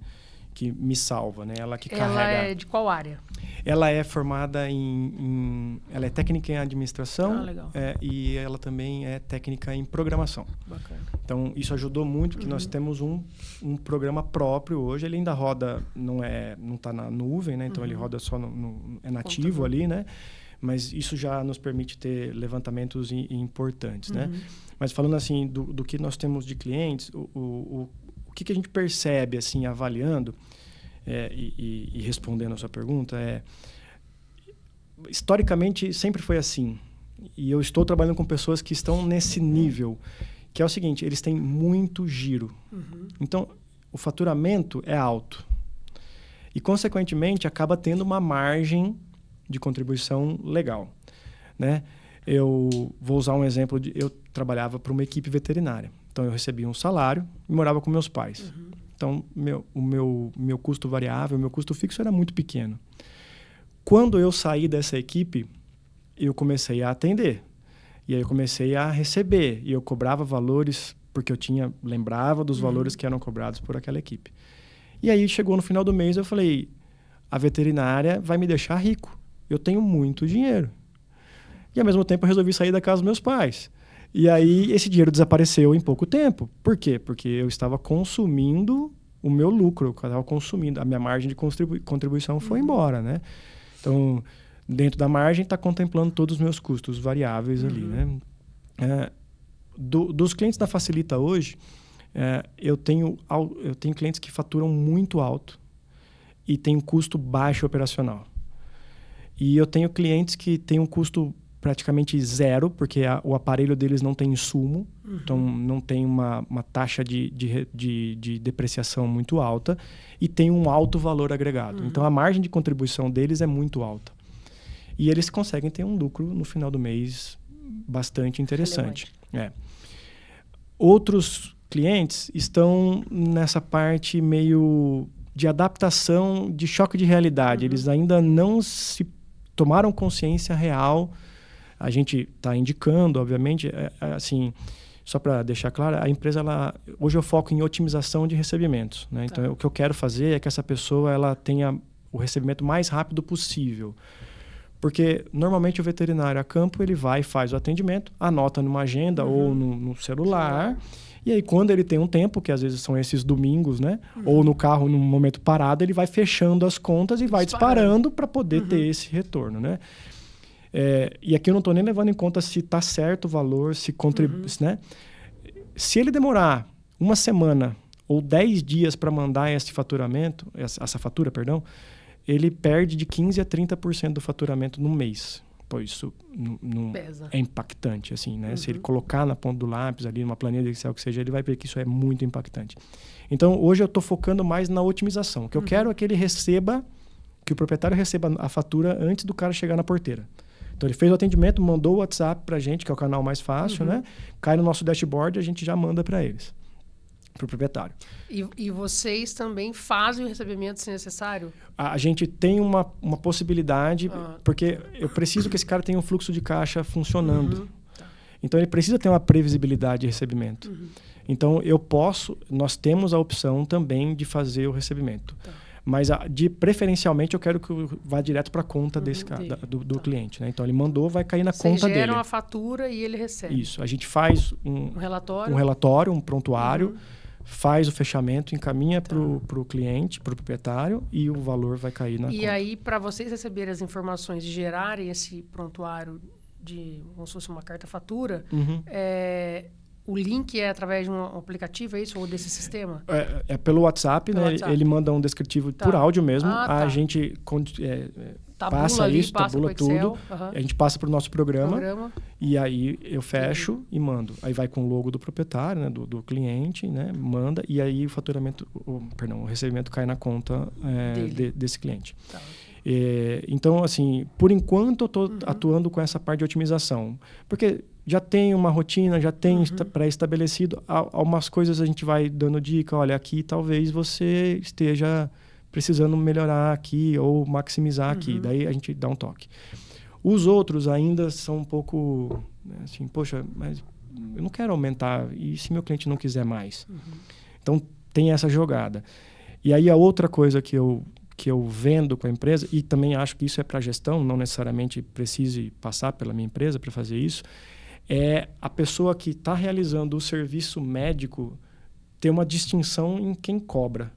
me salva, né? Ela que carrega... Ela é de qual área? Ela é formada ela é técnica em administração. Legal. E ela também é técnica em programação. Bacana. Então, isso ajudou muito, que nós temos um programa próprio hoje. Ele ainda roda, não está na nuvem, né? Então, ele roda só é nativo ali, né? Mas isso já nos permite ter levantamentos importantes, né? Mas falando assim do que nós temos de clientes, o que a gente percebe assim avaliando e respondendo a sua pergunta historicamente sempre foi assim, e eu estou trabalhando com pessoas que estão nesse nível, que é o seguinte: eles têm muito giro, então o faturamento é alto e consequentemente acaba tendo uma margem de contribuição legal, né? Eu vou usar um exemplo eu trabalhava para uma equipe veterinária, então eu recebia um salário e morava com meus pais. Então o meu custo variável, o meu custo fixo era muito pequeno. Quando eu saí dessa equipe, eu comecei a atender e aí eu comecei a receber e eu cobrava valores porque eu lembrava dos valores que eram cobrados por aquela equipe. E aí chegou no final do mês, eu falei: a veterinária vai me deixar rico. Eu tenho muito dinheiro. E, ao mesmo tempo, eu resolvi sair da casa dos meus pais. E aí, esse dinheiro desapareceu em pouco tempo. Por quê? Porque eu estava consumindo o meu lucro. Eu estava consumindo. A minha margem de contribuição foi embora, né? Então, dentro da margem, está contemplando todos os meus custos variáveis ali, né? Dos clientes da Facilita hoje, eu tenho clientes que faturam muito alto e tem um custo baixo operacional. E eu tenho clientes que têm um custo praticamente zero, porque o aparelho deles não tem insumo, então não tem uma taxa de depreciação muito alta e tem um alto valor agregado. Então, a margem de contribuição deles é muito alta. E eles conseguem ter um lucro no final do mês bastante interessante. Outros clientes estão nessa parte meio de adaptação, de choque de realidade. Eles ainda não se tomaram consciência real. A gente está indicando, obviamente, assim, só para deixar claro, a empresa, hoje eu foco em otimização de recebimentos, né? Então, o que eu quero fazer é que essa pessoa ela tenha o recebimento mais rápido possível. Porque normalmente o veterinário a campo, ele vai e faz o atendimento, anota numa agenda ou no celular. E aí, quando ele tem um tempo, que às vezes são esses domingos, né? Ou no carro, num momento parado, ele vai fechando as contas e vai disparando para poder ter esse retorno, né? E aqui eu não estou nem levando em conta se está certo o valor, se contribui, né? Se ele demorar uma semana ou 10 dias para mandar essa fatura, perdão, ele perde de 15% a 30% do faturamento no mês. Pô, isso não é impactante, assim, né? Se ele colocar na ponta do lápis ali, numa planilha de Excel, que seja, ele vai ver que isso é muito impactante. Então, hoje eu estou focando mais na otimização. O que eu quero é que que o proprietário receba a fatura antes do cara chegar na porteira. Então, ele fez o atendimento, mandou o WhatsApp para a gente, que é o canal mais fácil, né? Cai no nosso dashboard e a gente já manda para eles, para o proprietário. E vocês também fazem o recebimento se necessário? A gente tem uma possibilidade, porque eu preciso que esse cara tenha um fluxo de caixa funcionando. Então, ele precisa ter uma previsibilidade de recebimento. Então, nós temos a opção também de fazer o recebimento. Mas, preferencialmente, eu quero que vá direto para a conta desse cara, do cliente. Né? Então, ele mandou, vai cair na conta dele. Vocês geram a fatura e ele recebe. Isso. A gente faz um relatório, um prontuário, faz o fechamento, encaminha para o cliente, para o proprietário, e o valor vai cair na conta. E aí, para vocês receberem as informações e gerarem esse prontuário como se fosse uma carta-fatura, o link é através de um aplicativo, é isso? Ou desse sistema? É pelo WhatsApp, né? WhatsApp. Ele manda um descritivo por áudio mesmo. A gente tabula tudo. A gente passa para o nosso programa. E aí eu fecho e mando. Aí vai com o logo do proprietário, né? do cliente, né? Manda. E aí o recebimento cai na conta desse cliente. Então, assim, por enquanto eu estou atuando com essa parte de otimização. Porque já tem uma rotina, já tem pré-estabelecido. Algumas coisas a gente vai dando dica. Olha, aqui talvez você esteja precisando melhorar aqui ou maximizar aqui. Daí a gente dá um toque. Os outros ainda são um pouco, assim, poxa, mas eu não quero aumentar. E se meu cliente não quiser mais? Então, tem essa jogada. E aí a outra coisa que eu vendo com a empresa, e também acho que isso é para gestão, não necessariamente precise passar pela minha empresa para fazer isso, é a pessoa que está realizando o serviço médico ter uma distinção em quem cobra.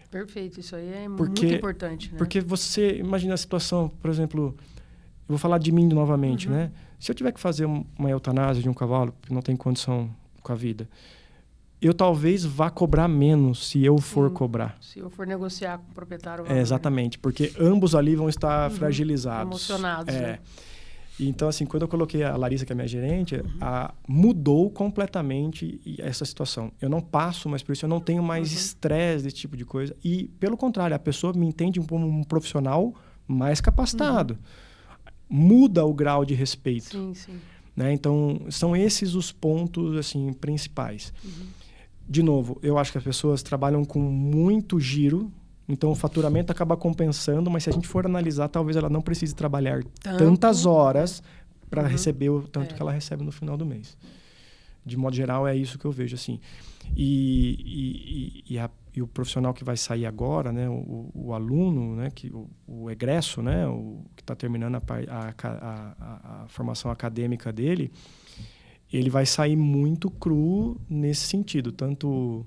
Perfeito, isso aí é muito importante. Né? Porque você imagina a situação, por exemplo, eu vou falar de mim novamente, né? Se eu tiver que fazer uma eutanásia de um cavalo que não tem condição com a vida, eu talvez vá cobrar menos se eu for cobrar. Se eu for negociar com o proprietário. Exatamente, porque ambos ali vão estar fragilizados. Emocionados, né? Então, assim, quando eu coloquei a Larissa, que é minha gerente, mudou completamente essa situação. Eu não passo mais por isso, eu não tenho mais estresse desse tipo de coisa. E, pelo contrário, a pessoa me entende como um profissional mais capacitado. Muda o grau de respeito. Sim. Né? Então, são esses os pontos assim, principais. De novo, eu acho que as pessoas trabalham com muito giro. Então, o faturamento acaba compensando, mas se a gente for analisar, talvez ela não precise trabalhar tantas horas para receber o tanto que ela recebe no final do mês. De modo geral, é isso que eu vejo. Assim. E o profissional que vai sair agora, né, o aluno, né, o egresso, né, o que está terminando a formação acadêmica dele, ele vai sair muito cru nesse sentido, tanto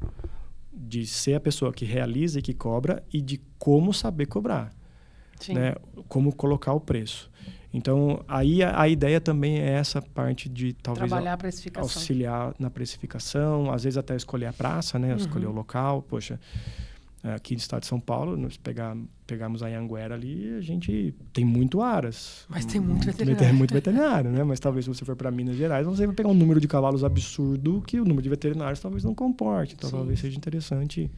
de ser a pessoa que realiza e que cobra e de como saber cobrar, né? Como colocar o preço. Então, aí a ideia também é essa parte de talvez trabalhar a precificação. Auxiliar na precificação, às vezes até escolher a praça, né? Escolher o local. Poxa, aqui no estado de São Paulo, nós pegamos a Anhanguera ali, a gente tem muito aras. Mas tem muito veterinário. Tem muito veterinário, né? Mas talvez se você for para Minas Gerais, você vai pegar um número de cavalos absurdo que o número de veterinários talvez não comporte. Então, talvez seja interessante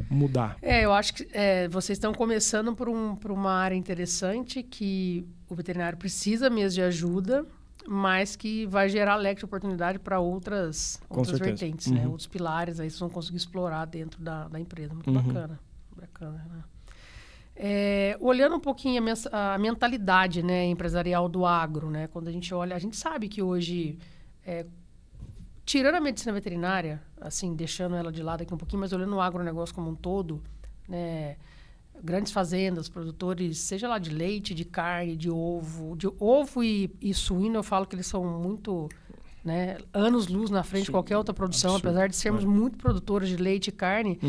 mudar. Eu acho que vocês estão começando por uma área interessante que o veterinário precisa mesmo de ajuda, mas que vai gerar leque de oportunidade para outras vertentes, né? Outros pilares aí vocês vão conseguir explorar dentro da empresa. Muito bacana, né? Olhando um pouquinho a mentalidade, né, empresarial do agro, né? Quando a gente olha, a gente sabe que hoje, tirando a medicina veterinária, assim, deixando ela de lado aqui um pouquinho, mas olhando o agronegócio como um todo, né, grandes fazendas, produtores, seja lá de leite, de carne, de ovo e suíno, eu falo que eles são muito, né, anos-luz na frente de qualquer outra produção, absurdo. Apesar de sermos muito produtores de leite e carne,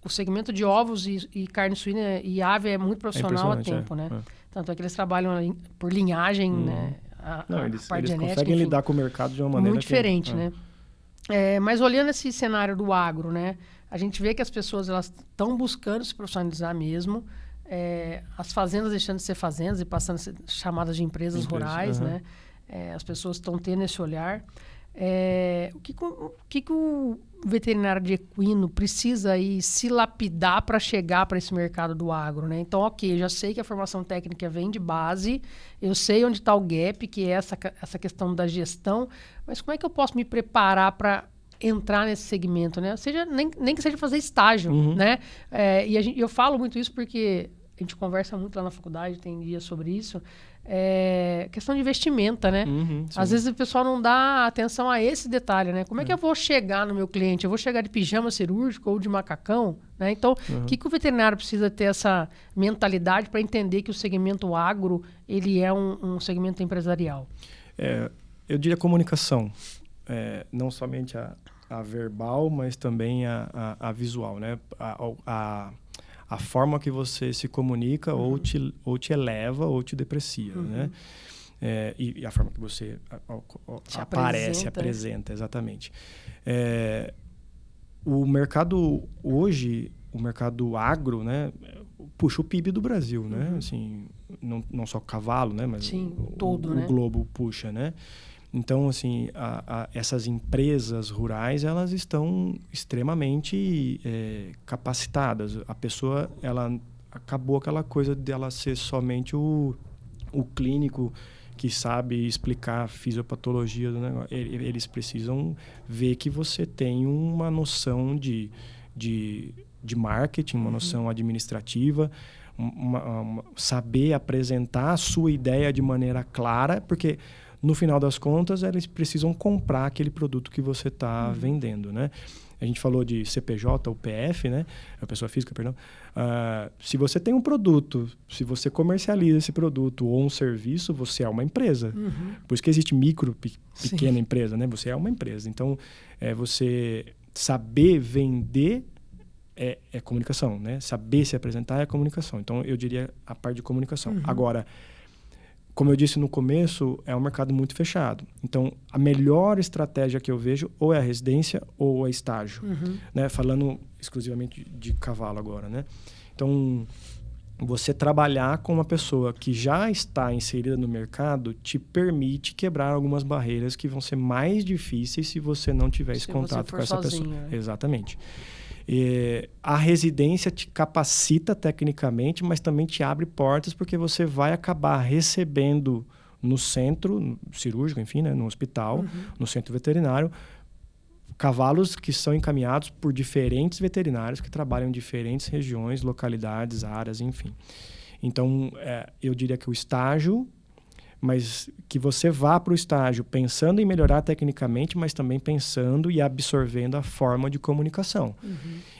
o segmento de ovos e carne suína e ave é muito profissional há tempo, né? Tanto é que eles trabalham por linhagem, né? Eles conseguem lidar com o mercado de uma maneira muito diferente, né? Mas olhando esse cenário do agro, né? A gente vê que as pessoas elas estão buscando se profissionalizar mesmo. As fazendas deixando de ser fazendas e passando a ser chamadas de empresas rurais, né? As pessoas estão tendo esse olhar. O que o veterinário de equino precisa aí se lapidar para chegar para esse mercado do agro, né? Então, eu já sei que a formação técnica vem de base, eu sei onde está o gap, que é essa questão da gestão, mas como é que eu posso me preparar para entrar nesse segmento, né? Nem que seja fazer estágio, né? Eu falo muito isso porque a gente conversa muito lá na faculdade, tem dias sobre isso. Questão de vestimenta, né? Às vezes o pessoal não dá atenção a esse detalhe, né? Como é que eu vou chegar no meu cliente? Eu vou chegar de pijama cirúrgico ou de macacão? Né? Então, o que o veterinário precisa ter essa mentalidade para entender que o segmento agro ele é um segmento empresarial? Eu diria comunicação. Não somente a verbal, mas também a visual, né? A forma que você se comunica ou te eleva ou te deprecia, né? E a forma que você apresenta, exatamente. O mercado hoje, o mercado agro, né, puxa o PIB do Brasil, né? Assim, não só cavalo, né, mas todo, o globo puxa, né? Então, assim, essas empresas rurais, elas estão extremamente capacitadas. A pessoa, ela acabou aquela coisa dela ser somente o clínico que sabe explicar a fisiopatologia do negócio. Eles precisam ver que você tem uma noção de marketing, uma noção administrativa, saber apresentar a sua ideia de maneira clara, porque no final das contas, eles precisam comprar aquele produto que você está vendendo, né? A gente falou de CPJ, UPF, né? A pessoa física, perdão. Se você tem um produto, se você comercializa esse produto ou um serviço, você é uma empresa. Por isso que existe pequena empresa, né? Você é uma empresa. Então, você saber vender é comunicação, né? Saber se apresentar é comunicação. Então, eu diria a parte de comunicação. Agora, como eu disse no começo, é um mercado muito fechado. Então, a melhor estratégia que eu vejo ou é a residência ou é estágio. Né? Falando exclusivamente de cavalo agora, né? Então, você trabalhar com uma pessoa que já está inserida no mercado te permite quebrar algumas barreiras que vão ser mais difíceis se você não tiver esse contato com essa pessoa. Né? Exatamente. A residência te capacita tecnicamente, mas também te abre portas porque você vai acabar recebendo no centro cirúrgico, enfim, né, no hospital, no centro veterinário, cavalos que são encaminhados por diferentes veterinários que trabalham em diferentes regiões, localidades, áreas, enfim. Então, eu diria que o estágio, mas que você vá para o estágio pensando em melhorar tecnicamente, mas também pensando e absorvendo a forma de comunicação.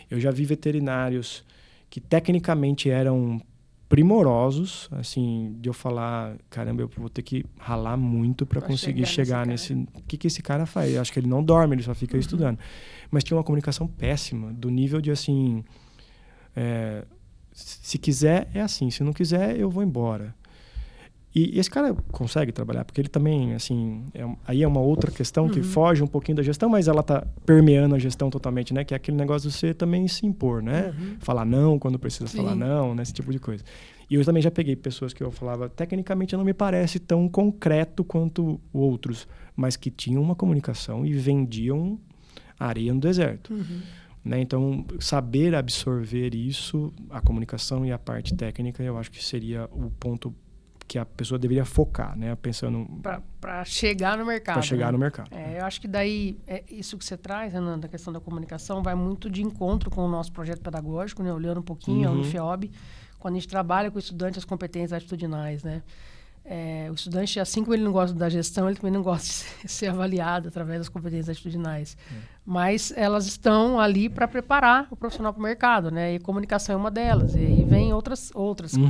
Eu já vi veterinários que tecnicamente eram primorosos, assim, de eu falar, caramba, eu vou ter que ralar muito para conseguir chegar nesse... O que esse cara faz? Eu acho que ele não dorme, ele só fica estudando. Mas tinha uma comunicação péssima, do nível de, assim, se quiser, é assim, se não quiser, eu vou embora. E esse cara consegue trabalhar, porque ele também, assim, aí é uma outra questão que foge um pouquinho da gestão, mas ela está permeando a gestão totalmente, né? Que é aquele negócio de você também se impor, né? Falar não quando precisa falar não, né? Esse tipo de coisa. E eu também já peguei pessoas que eu falava, tecnicamente não me parece tão concreto quanto outros, mas que tinham uma comunicação e vendiam areia no deserto. Né? Então, saber absorver isso, a comunicação e a parte técnica, eu acho que seria o ponto que a pessoa deveria focar, né? Pensando para chegar no mercado. Para chegar no mercado. Eu acho que daí, isso que você traz, Renan, da questão da comunicação, vai muito de encontro com o nosso projeto pedagógico, né? Olhando um pouquinho, a Unifeob, quando a gente trabalha com estudantes as competências atitudinais, né? o estudante, assim como ele não gosta da gestão, ele também não gosta de ser avaliado através das competências atitudinais. Mas elas estão ali para preparar o profissional para o mercado, né? E comunicação é uma delas. E aí vem outras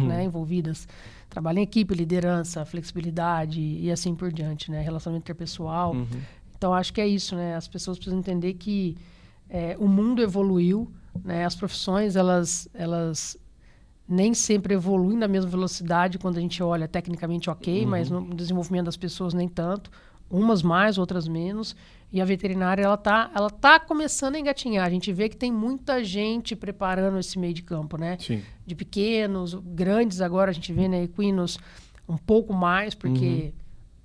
né, envolvidas. Trabalho em equipe, liderança, flexibilidade e assim por diante, né? Relacionamento interpessoal. Então, acho que é isso, né? As pessoas precisam entender que o mundo evoluiu, né? As profissões, elas nem sempre evoluem na mesma velocidade quando a gente olha tecnicamente mas no desenvolvimento das pessoas nem tanto. Umas mais, outras menos. E a veterinária, ela tá começando a engatinhar. A gente vê que tem muita gente preparando esse meio de campo, né? Sim. De pequenos, grandes agora, a gente vê, né, equinos um pouco mais, porque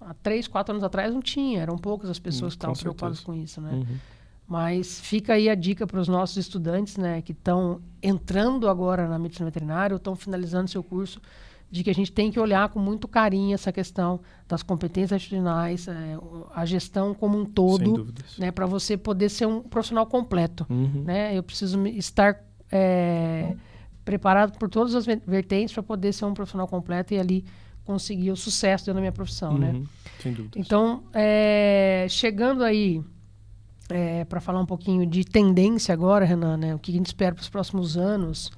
há 3, 4 anos atrás não tinha. Eram poucas as pessoas que estavam preocupadas com isso, né? Mas fica aí a dica para os nossos estudantes, né, que estão entrando agora na medicina veterinária ou estão finalizando seu curso, de que a gente tem que olhar com muito carinho essa questão das competências atitudinais, a gestão como um todo, né, para você poder ser um profissional completo. Né? Eu preciso estar preparado por todas as vertentes para poder ser um profissional completo e ali conseguir o sucesso dentro da minha profissão. Né? Sem dúvida. Então, chegando aí para falar um pouquinho de tendência agora, Renan, né, o que a gente espera para os próximos anos,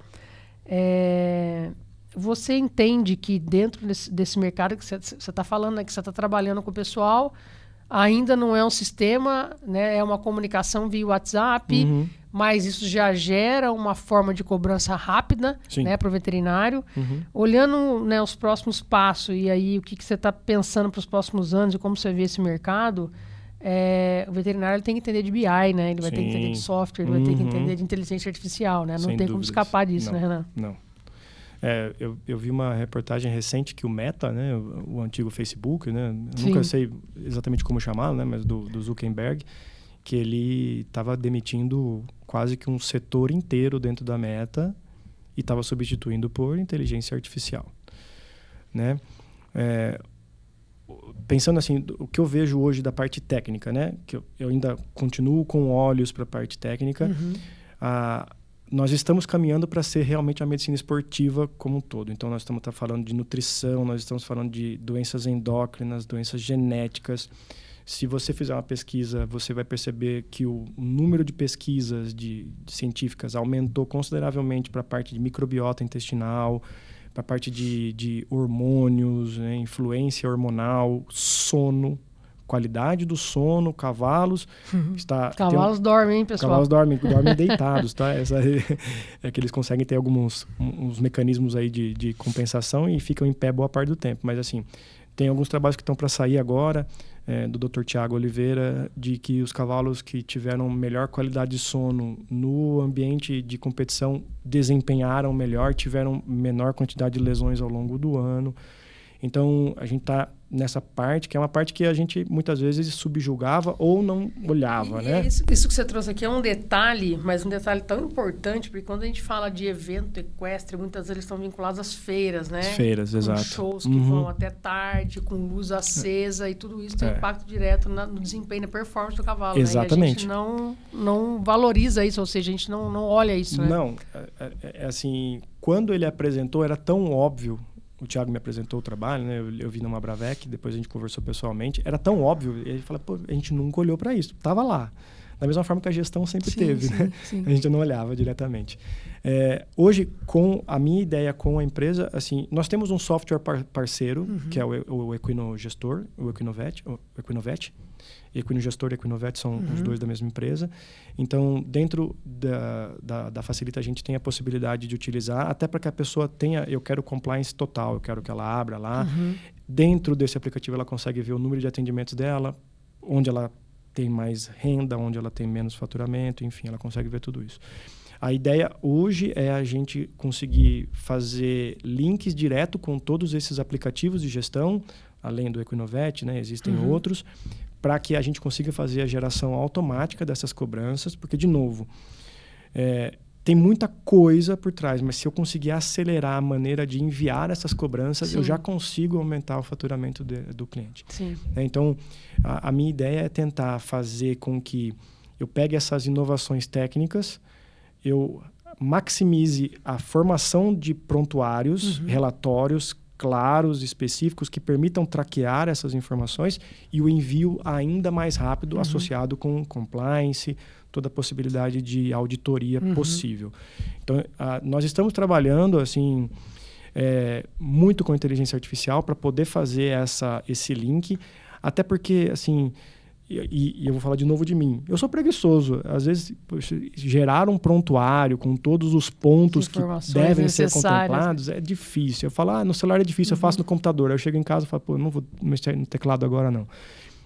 você entende que dentro desse mercado que você está falando, né, que você está trabalhando com o pessoal, ainda não é um sistema, né, é uma comunicação via WhatsApp, mas isso já gera uma forma de cobrança rápida, né, para o veterinário. Olhando, né, os próximos passos e aí o que você está pensando para os próximos anos e como você vê esse mercado, o veterinário ele tem que entender de BI, né? Ele vai ter que entender de software, ele vai ter que entender de inteligência artificial, né? Não tem como escapar disso, né, Renan? Não. Eu vi uma reportagem recente que o Meta, né, o antigo Facebook, né, nunca sei exatamente como chamá-lo, né, mas do Zuckerberg, que ele estava demitindo quase que um setor inteiro dentro da Meta e estava substituindo por inteligência artificial, né? Pensando assim, o que eu vejo hoje da parte técnica, né, que eu ainda continuo com olhos para a parte técnica, nós estamos caminhando para ser realmente a medicina esportiva como um todo. Então, nós estamos falando de nutrição, nós estamos falando de doenças endócrinas, doenças genéticas. Se você fizer uma pesquisa, você vai perceber que o número de pesquisas científicas aumentou consideravelmente para a parte de microbiota intestinal, para a parte de hormônios, né, influência hormonal, sono, qualidade do sono, cavalos. Cavalos dormem, hein, pessoal? Cavalos dormem deitados, tá? Que eles conseguem ter uns mecanismos aí de compensação e ficam em pé boa parte do tempo. Mas, assim, tem alguns trabalhos que estão para sair agora, do Dr. Tiago Oliveira, de que os cavalos que tiveram melhor qualidade de sono no ambiente de competição desempenharam melhor, tiveram menor quantidade de lesões ao longo do ano. Então, a gente está nessa parte, que é uma parte que a gente muitas vezes subjugava ou não olhava, né? Isso que você trouxe aqui é um detalhe, mas um detalhe tão importante, porque quando a gente fala de evento equestre, muitas vezes eles estão vinculados às feiras, né? As feiras, exato. Shows que vão até tarde, com luz acesa e tudo isso tem impacto direto no desempenho, na performance do cavalo. Exatamente. Né? E a gente não valoriza isso, ou seja, a gente não olha isso, né? Não, assim, quando ele apresentou, era tão óbvio. O Thiago me apresentou o trabalho, né? Eu vi numa Bravec, depois a gente conversou pessoalmente. Era tão óbvio, e ele falou, pô, a gente nunca olhou para isso. Tava lá. Da mesma forma que a gestão sempre teve, né? Sim. A gente não olhava diretamente. Hoje, com a minha ideia com a empresa, assim, nós temos um software parceiro, que é o Equinogestor, o Equinovet. Equinogestor e Equinovet são os dois da mesma empresa. Então, dentro da Facilita, a gente tem a possibilidade de utilizar, até para que a pessoa tenha, eu quero compliance total, eu quero que ela abra lá. Dentro desse aplicativo, ela consegue ver o número de atendimentos dela, onde ela tem mais renda, onde ela tem menos faturamento, enfim, ela consegue ver tudo isso. A ideia hoje é a gente conseguir fazer links direto com todos esses aplicativos de gestão, além do Equinovet, né? Existem outros, para que a gente consiga fazer a geração automática dessas cobranças, porque, de novo, tem muita coisa por trás, mas se eu conseguir acelerar a maneira de enviar essas cobranças, eu já consigo aumentar o faturamento do cliente. Então, a minha ideia é tentar fazer com que eu pegue essas inovações técnicas, eu maximize a formação de prontuários, relatórios, claros, específicos, que permitam traquear essas informações e o envio ainda mais rápido, associado com compliance, toda a possibilidade de auditoria possível. Então, nós estamos trabalhando assim, muito com inteligência artificial para poder fazer esse link, até porque, assim, e eu vou falar de novo de mim, eu sou preguiçoso. Às vezes, gerar um prontuário com todos os pontos que devem ser contemplados é difícil. Eu falo, no celular é difícil, eu faço no computador. Aí eu chego em casa e falo, pô, não vou mexer no teclado agora, não.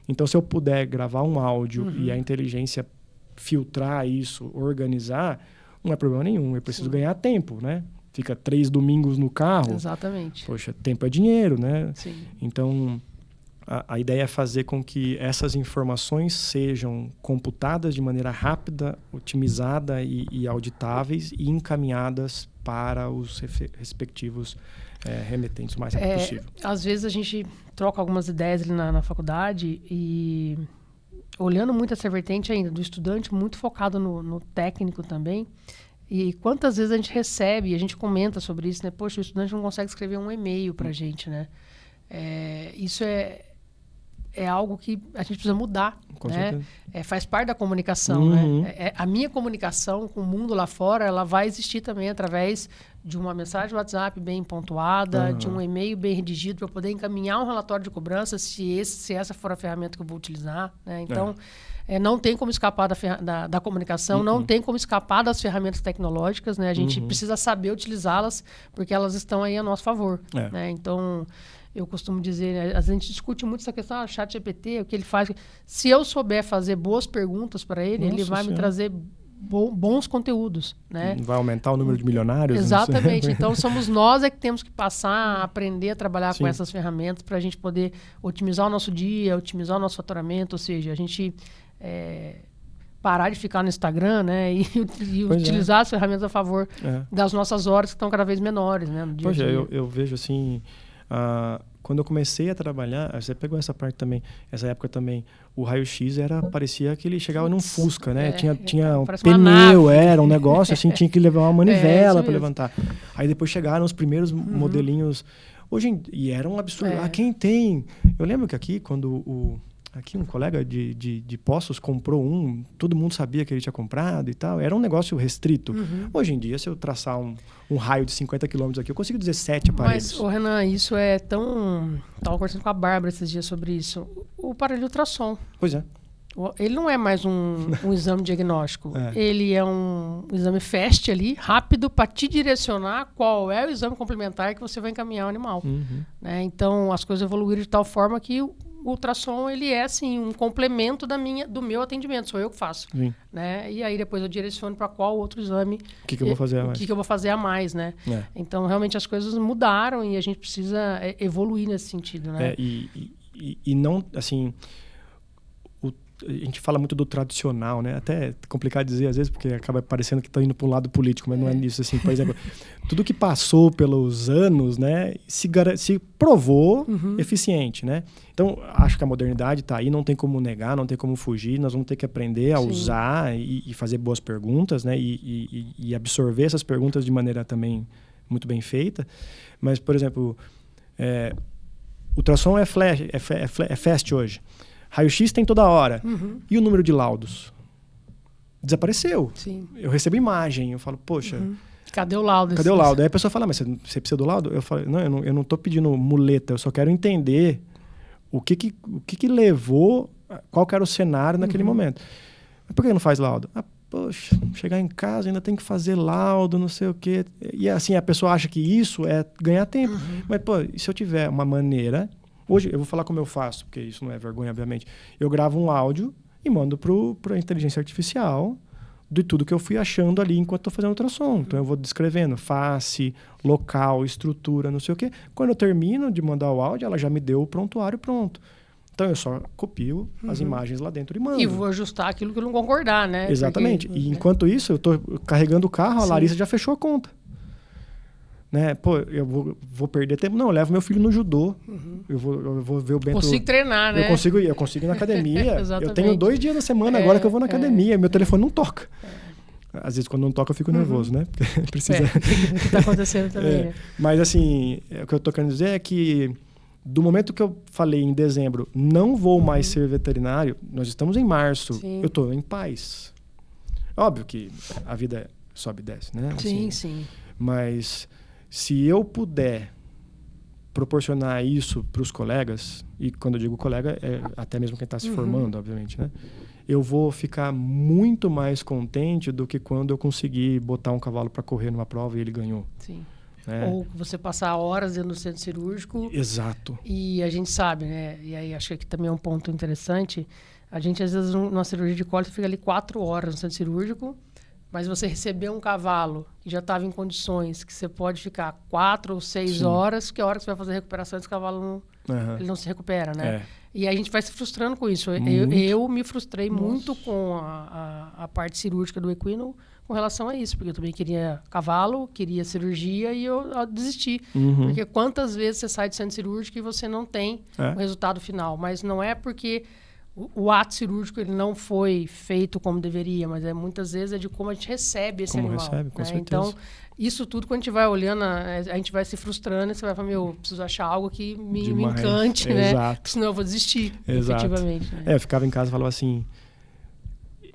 Então, se eu puder gravar um áudio e a inteligência filtrar isso, organizar, não é problema nenhum. Eu preciso ganhar tempo, né? Fica 3 domingos no carro. Exatamente. Poxa, tempo é dinheiro, né? Sim. Então, a ideia é fazer com que essas informações sejam computadas de maneira rápida, otimizada e auditáveis e encaminhadas para os respectivos remetentes o mais rápido possível. Às vezes a gente troca algumas ideias ali na faculdade e olhando muito essa vertente ainda do estudante, muito focado no técnico também. E quantas vezes a gente recebe, e a gente comenta sobre isso, né? Poxa, o estudante não consegue escrever um e-mail para a gente, né? Isso é algo que a gente precisa mudar, com né? Faz parte da comunicação, né? A minha comunicação com o mundo lá fora, ela vai existir também através de uma mensagem WhatsApp bem pontuada, de um e-mail bem redigido para poder encaminhar um relatório de cobrança se essa for a ferramenta que eu vou utilizar, né? Então, não tem como escapar da comunicação, não tem como escapar das ferramentas tecnológicas, né? A gente precisa saber utilizá-las porque elas estão aí a nosso favor, né? Então, eu costumo dizer, né, a gente discute muito essa questão, o ChatGPT, o que ele faz. Se eu souber fazer boas perguntas para ele, ele vai me trazer bons conteúdos, né? Vai aumentar o número de milionários? Exatamente. Então, somos nós que temos que passar a aprender a trabalhar com essas ferramentas para a gente poder otimizar o nosso dia, otimizar o nosso faturamento, ou seja, a gente parar de ficar no Instagram, né? E utilizar as ferramentas a favor das nossas horas que estão cada vez menores, né? No dia a dia. Eu vejo assim... quando eu comecei a trabalhar, você pegou essa parte também, essa época também, o raio-x parecia que ele chegava num Fusca, né? Tinha um pneu, era um negócio assim, tinha que levar uma manivela para levantar. Aí depois chegaram os primeiros modelinhos, e era um absurdo. Quem tem? Eu lembro que aqui, quando aqui um colega de Poços comprou todo mundo sabia que ele tinha comprado e tal, era um negócio restrito. Hoje em dia, se eu traçar um raio de 50 quilômetros aqui, eu consigo dizer 7 aparelhos. Mas, Renan, isso é tão... Estava conversando com a Bárbara esses dias sobre isso. O aparelho de ultrassom. Pois é. Ele não é mais um exame diagnóstico. Ele é um exame fast ali, rápido, para te direcionar qual é o exame complementar que você vai encaminhar o animal. Né? Então, as coisas evoluíram de tal forma que o ultrassom, ele é, assim, um complemento do meu atendimento. Sou eu que faço. Né? E aí, depois eu direciono para qual outro exame... O que eu vou fazer a mais? O que eu vou fazer a mais, né? Então, realmente, as coisas mudaram e a gente precisa evoluir nesse sentido, né? E não, assim... A gente fala muito do tradicional, né? Até é complicado dizer às vezes, porque acaba parecendo que está indo para um lado político, mas não é nisso. Assim, por exemplo, tudo que passou pelos anos, né, se provou eficiente, né? Então, acho que a modernidade está aí, não tem como negar, não tem como fugir. Nós vamos ter que aprender a usar e fazer boas perguntas, né? E absorver essas perguntas de maneira também muito bem feita. Mas, por exemplo, ultrassom é fast hoje. Raio-x tem toda hora. E o número de laudos? Desapareceu. Sim. Eu recebo imagem, eu falo, poxa... Cadê o laudo? Cadê o laudo? Aí a pessoa fala, mas você precisa do laudo? Eu falo, não, eu não estou pedindo muleta, eu só quero entender o que levou, qual que era o cenário naquele momento. Mas por que não faz laudo? Poxa, chegar em casa ainda tem que fazer laudo, não sei o quê. E assim, a pessoa acha que isso é ganhar tempo. Mas, pô, e se eu tiver uma maneira... Hoje, eu vou falar como eu faço, porque isso não é vergonha, obviamente. Eu gravo um áudio e mando para a inteligência artificial de tudo que eu fui achando ali enquanto estou fazendo ultrassom. Então, eu vou descrevendo face, local, estrutura, não sei o quê. Quando eu termino de mandar o áudio, ela já me deu o prontuário pronto. Então, eu só copio as imagens lá dentro e mando. E vou ajustar aquilo que eu não concordar, né? Exatamente. Porque... E enquanto isso, eu estou carregando o carro, a Larissa já fechou a conta. Né? Pô, eu vou perder tempo. Não, eu levo meu filho no judô. Eu vou ver o Bento... Consigo treinar, né? Eu consigo ir na academia. Eu tenho 2 dias na semana agora que eu vou na academia. Meu telefone não toca. Às vezes, quando não toca, eu fico nervoso, né? Precisa... o que está acontecendo também, né? Mas, assim, o que eu tô querendo dizer é que do momento que eu falei em dezembro, não vou mais ser veterinário, nós estamos em março, Sim. eu tô em paz. Óbvio que a vida sobe e desce, né? Sim, sim. Mas se eu puder proporcionar isso para os colegas, e quando eu digo colega, é até mesmo quem está se formando, obviamente, né? Eu vou ficar muito mais contente do que quando eu conseguir botar um cavalo para correr numa prova e ele ganhou. Sim. Ou você passar horas dentro do centro cirúrgico. Exato. E a gente sabe, né? E aí acho que aqui também é um ponto interessante. A gente, às vezes, numa cirurgia de cólera, fica ali 4 horas no centro cirúrgico, mas você receber um cavalo que já estava em condições que você pode ficar 4 ou 6 Sim. horas, que a hora que você vai fazer a recuperação, esse cavalo ele não se recupera, né? É. E aí a gente vai se frustrando com isso. Eu me frustrei muito com a parte cirúrgica do equino com relação a isso, porque eu também queria cavalo, queria cirurgia e eu desisti. Porque quantas vezes você sai do centro cirúrgico e você não tem o resultado final, mas não é porque o ato cirúrgico ele não foi feito como deveria, mas muitas vezes é de como a gente recebe esse animal. Recebe, com certeza. Então, isso tudo, quando a gente vai olhando, a gente vai se frustrando e você vai falar, preciso achar algo que me encante, né? Exato. Senão eu vou desistir, efetivamente. Né? Eu ficava em casa e falava assim...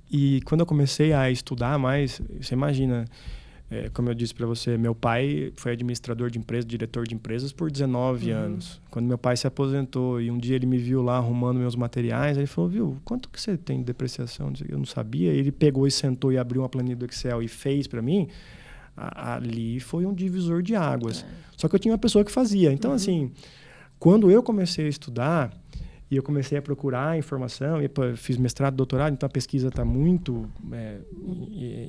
E quando eu comecei a estudar mais, você imagina... como eu disse para você, meu pai foi administrador de empresas, diretor de empresas por 19 anos. Quando meu pai se aposentou e um dia ele me viu lá arrumando meus materiais, ele falou, viu, quanto que você tem de depreciação? Eu não sabia. Ele pegou e sentou e abriu uma planilha do Excel e fez para mim. Ali foi um divisor de águas. Só que eu tinha uma pessoa que fazia. Então, assim, quando eu comecei a estudar... E eu comecei a procurar informação, e fiz mestrado, doutorado, então a pesquisa está muito...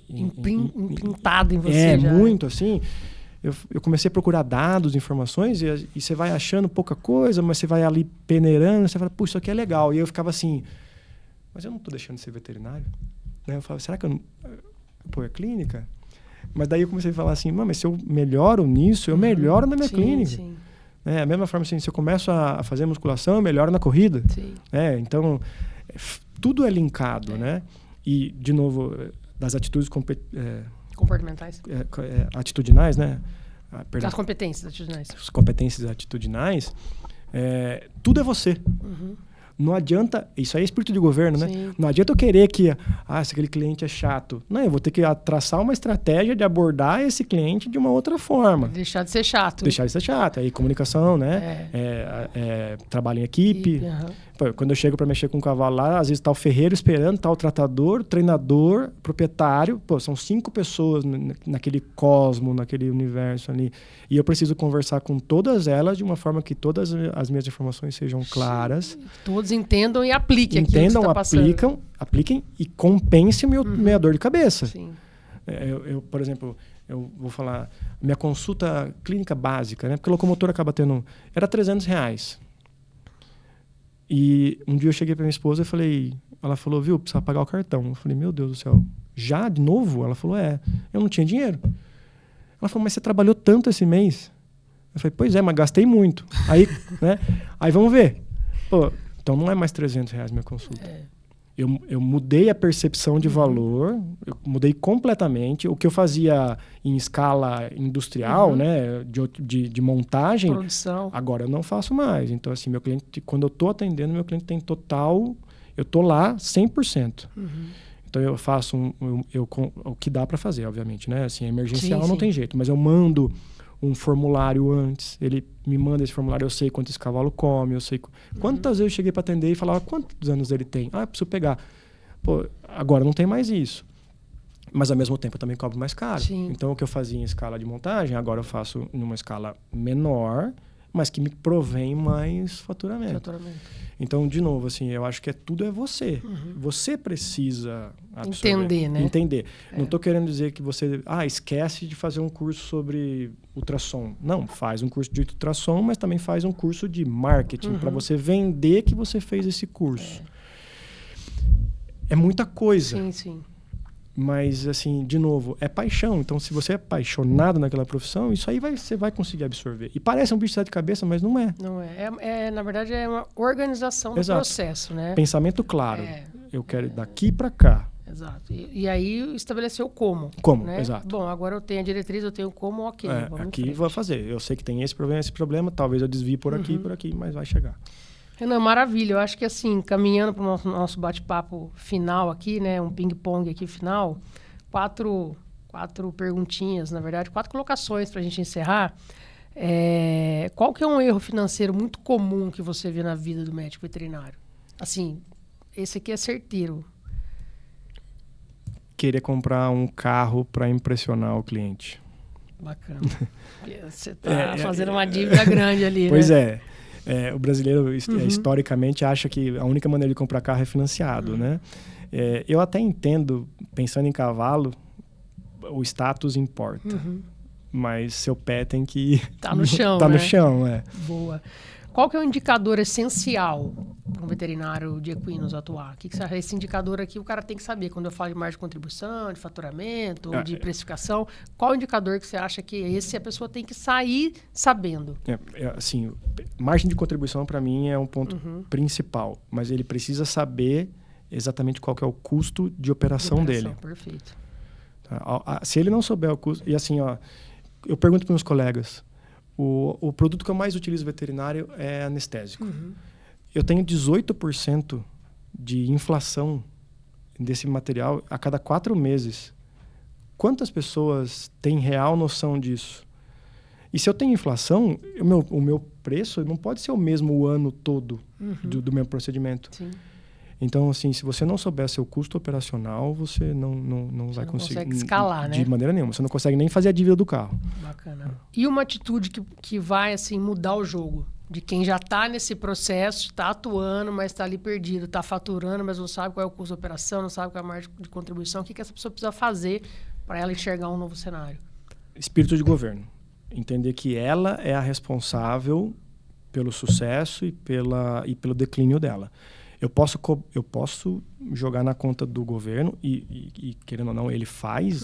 imprintada em você já. Muito, assim. Eu comecei a procurar dados, informações, e você vai achando pouca coisa, mas você vai ali peneirando, você fala, puxa, isso aqui é legal. E eu ficava assim, mas eu não estou deixando de ser veterinário? Né? Eu falava, será que eu não... é clínica? Mas daí eu comecei a falar assim, mas se eu melhoro nisso, eu melhoro na minha clínica. Sim. A mesma forma, assim, se eu começo a fazer musculação, eu melhoro na corrida. Sim. Então, tudo é linkado, né? E, de novo, das atitudes comportamentais. Atitudinais, né? As competências atitudinais. As competências atitudinais, tudo é você. Não adianta... Isso aí é espírito de governo, né? Sim. Não adianta eu querer que... se aquele cliente é chato. Não, eu vou ter que traçar uma estratégia de abordar esse cliente de uma outra forma. Deixar de ser chato. Deixar de ser chato. Aí comunicação, né? Trabalho em equipe. Pô, quando eu chego para mexer com um cavalo lá, às vezes tá o ferreiro esperando, tá o tratador, o treinador, o proprietário. Pô, são 5 pessoas naquele cosmo, naquele universo ali. E eu preciso conversar com todas elas de uma forma que todas as minhas informações sejam claras. Todos entendam e apliquem aquilo que você tá passando. Apliquem e compensem minha dor de cabeça. Sim. Eu, por exemplo, eu vou falar, minha consulta clínica básica, né? Porque a locomotora acaba tendo... Era R$300. E um dia eu cheguei para minha esposa e falei... Ela falou, viu, precisa pagar o cartão. Eu falei, meu Deus do céu, já de novo? Ela falou, eu não tinha dinheiro. Ela falou, mas você trabalhou tanto esse mês? Eu falei, pois é, mas gastei muito. Aí, né? Aí vamos ver. Pô, então não é mais R$300 minha consulta. Eu mudei a percepção de valor, eu mudei completamente. O que eu fazia em escala industrial, né, de montagem, produção, agora eu não faço mais. Então, assim, meu cliente, quando eu estou atendendo, meu cliente tem total... Eu estou lá 100%. Então, eu faço o que dá para fazer, obviamente, né? Assim, emergencial não tem jeito, mas eu mando um formulário antes, ele me manda esse formulário, eu sei quanto esse cavalo come, eu sei... Quantas vezes eu cheguei para atender e falava, quantos anos ele tem? Eu preciso pegar. Pô, agora não tem mais isso. Mas, ao mesmo tempo, eu também cobro mais caro. Sim. Então, o que eu fazia em escala de montagem, agora eu faço numa escala menor, mas que me provém mais faturamento. Então, de novo, assim, eu acho que tudo é você. Você precisa absorver. Entender, né? Entender. Não estou querendo dizer que você... esquece de fazer um curso sobre ultrassom. Não, faz um curso de ultrassom, mas também faz um curso de marketing para você vender que você fez esse curso. É muita coisa. Sim, sim. Mas, assim, de novo, é paixão. Então, se você é apaixonado naquela profissão, isso aí você vai conseguir absorver. E parece um bicho de sete cabeças, mas não é. Não é. Na verdade, é uma organização do processo, né? Pensamento claro. Eu quero ir daqui para cá. Exato. E aí estabeleceu como. Como, né? exato. Bom, agora eu tenho a diretriz, eu tenho como, ok. Aqui vou fazer. Eu sei que tem esse problema, talvez eu desvie por aqui, mas vai chegar. Renan, maravilha. Eu acho que assim, caminhando para o nosso bate-papo final aqui, né? Um ping-pong aqui final, quatro perguntinhas, na verdade, 4 colocações para a gente encerrar. Qual que é um erro financeiro muito comum que você vê na vida do médico veterinário? Assim, esse aqui é certeiro. Querer comprar um carro para impressionar o cliente. Bacana. Você está fazendo uma dívida grande ali, pois né? O brasileiro, historicamente, acha que a única maneira de comprar carro é financiado, né? Eu até entendo, pensando em cavalo, o status importa. Mas seu pé tem que... Tá no chão, tá né? no chão, Boa. Qual que é o indicador essencial para um veterinário de equinos atuar? O que você acha? Esse indicador aqui o cara tem que saber. Quando eu falo de margem de contribuição, de faturamento, de precificação, qual o indicador que você acha que esse a pessoa tem que sair sabendo? Assim, margem de contribuição para mim é um ponto principal, mas ele precisa saber exatamente qual que é o custo de operação dele. Perfeito. Se ele não souber o custo... E assim, eu pergunto para meus colegas, o produto que eu mais utilizo veterinário é anestésico. Eu tenho 18% de inflação desse material a cada 4 meses. Quantas pessoas têm real noção disso? E se eu tenho inflação, o meu preço não pode ser o mesmo o ano todo do meu procedimento. Sim. Então, assim, se você não souber seu custo operacional, você não vai conseguir... consegue escalar, né? De maneira nenhuma. Você não consegue nem fazer a dívida do carro. Bacana. E uma atitude que vai, assim, mudar o jogo? De quem já está nesse processo, está atuando, mas está ali perdido, está faturando, mas não sabe qual é o custo da operação, não sabe qual é a margem de contribuição. O que essa pessoa precisa fazer para ela enxergar um novo cenário? Espírito de governo. Entender que ela é a responsável pelo sucesso e pelo declínio dela. Eu posso jogar na conta do governo e querendo ou não, ele faz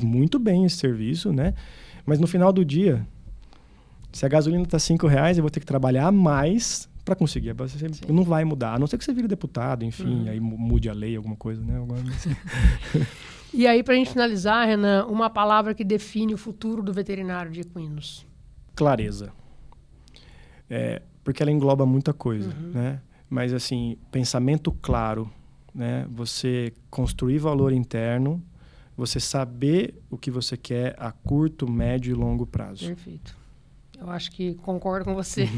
muito bem esse serviço, né? Mas no final do dia, se a gasolina está R$5, eu vou ter que trabalhar mais para conseguir abastecer. Não vai mudar, a não ser que você vire deputado, enfim, aí mude a lei, alguma coisa, né? E aí, para a gente finalizar, Renan, uma palavra que define o futuro do veterinário de equinos. Clareza. Porque ela engloba muita coisa, né? Mas, assim, pensamento claro, né? Você construir valor interno, você saber o que você quer a curto, médio e longo prazo. Perfeito. Eu acho que concordo com você.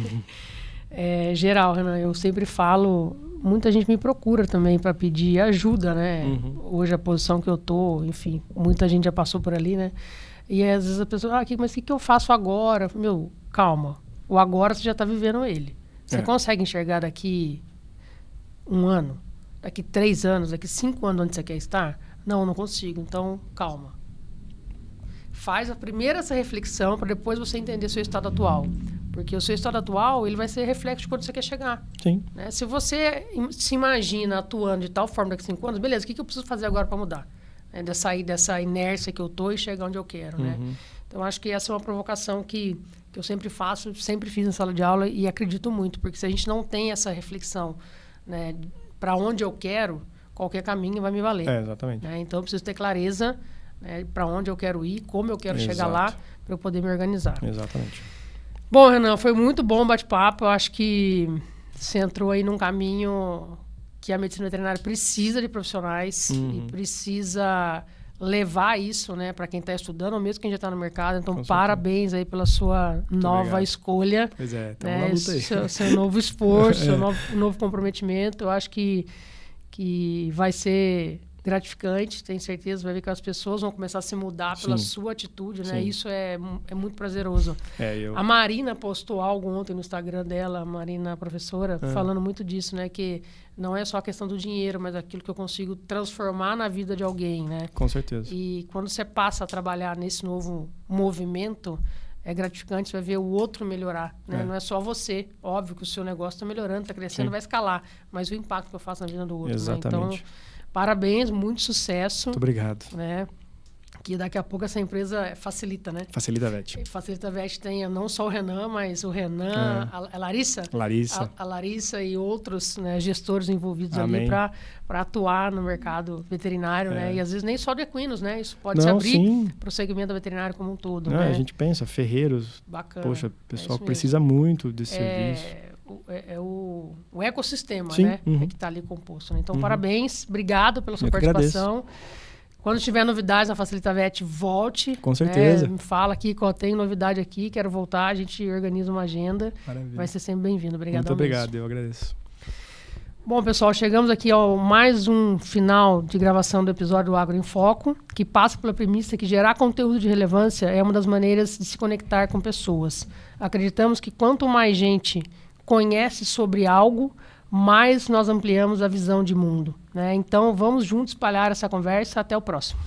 Geral, Renan, eu sempre falo, muita gente me procura também para pedir ajuda, né? Hoje a posição que eu tô, enfim, muita gente já passou por ali, né? E aí, às vezes a pessoa, mas o que eu faço agora? Meu, calma. O agora você já está vivendo ele. Você consegue enxergar daqui 1 ano, daqui 3 anos, daqui 5 anos onde você quer estar? Não consigo. Então, calma. Faz primeiro essa reflexão para depois você entender seu estado atual. Porque o seu estado atual ele vai ser reflexo de quando você quer chegar. Sim. Né? Se você se imagina atuando de tal forma daqui 5 anos, beleza, o que eu preciso fazer agora para mudar? De sair dessa inércia que eu estou e chegar onde eu quero. Né? Então, acho que essa é uma provocação que eu sempre faço, sempre fiz na sala de aula e acredito muito. Porque se a gente não tem essa reflexão, né, para onde eu quero, qualquer caminho vai me valer. Exatamente. Né? Então, eu preciso ter clareza, né, para onde eu quero ir, como eu quero chegar lá, para eu poder me organizar. Exatamente. Bom, Renan, foi muito bom o bate-papo. Eu acho que você entrou aí num caminho que a medicina veterinária precisa de profissionais e precisa levar isso, né, para quem está estudando, ou mesmo quem já está no mercado. Então, parabéns aí pela sua nova escolha. Pois estamos né, na luta aí. seu novo esforço, seu novo comprometimento. Eu acho que vai ser gratificante, tenho certeza. Vai ver que as pessoas vão começar a se mudar pela sua atitude, né? Isso é muito prazeroso. A Marina postou algo ontem no Instagram dela, a Marina, professora, falando muito disso, né? Que não é só a questão do dinheiro, mas aquilo que eu consigo transformar na vida de alguém, né? Com certeza. E quando você passa a trabalhar nesse novo movimento, é gratificante, você vai ver o outro melhorar, né? Não é só você. Óbvio que o seu negócio está melhorando, está crescendo, vai escalar. Mas o impacto que eu faço na vida do outro. Exatamente. Né? Então, parabéns, muito sucesso. Muito obrigado. Né? Que daqui a pouco essa empresa facilita, né? Facilita Vet. Facilita Vet tem não só o Renan, mas o Renan, a Larissa. A Larissa e outros, né, gestores envolvidos ali para atuar no mercado veterinário, né? E às vezes nem só de equinos, né? Isso pode se abrir para o segmento veterinário como um todo. Não, né? A gente pensa, ferreiros. Bacana. Poxa, o pessoal precisa muito desse serviço. O ecossistema, sim, né? Que está ali composto. Né? Então, parabéns. Obrigado pela sua participação. Quando tiver novidades na Facilita Vet, volte. Com certeza. Me fala aqui, tem novidade aqui, quero voltar, a gente organiza uma agenda. Maravilha. Vai ser sempre bem-vindo. Obrigado. Muito obrigado, eu agradeço. Bom, pessoal, chegamos aqui ao mais um final de gravação do episódio do Agro em Foco, que passa pela premissa que gerar conteúdo de relevância é uma das maneiras de se conectar com pessoas. Acreditamos que quanto mais gente conhece sobre algo, mais nós ampliamos a visão de mundo, né? Então, vamos juntos espalhar essa conversa. Até o próximo.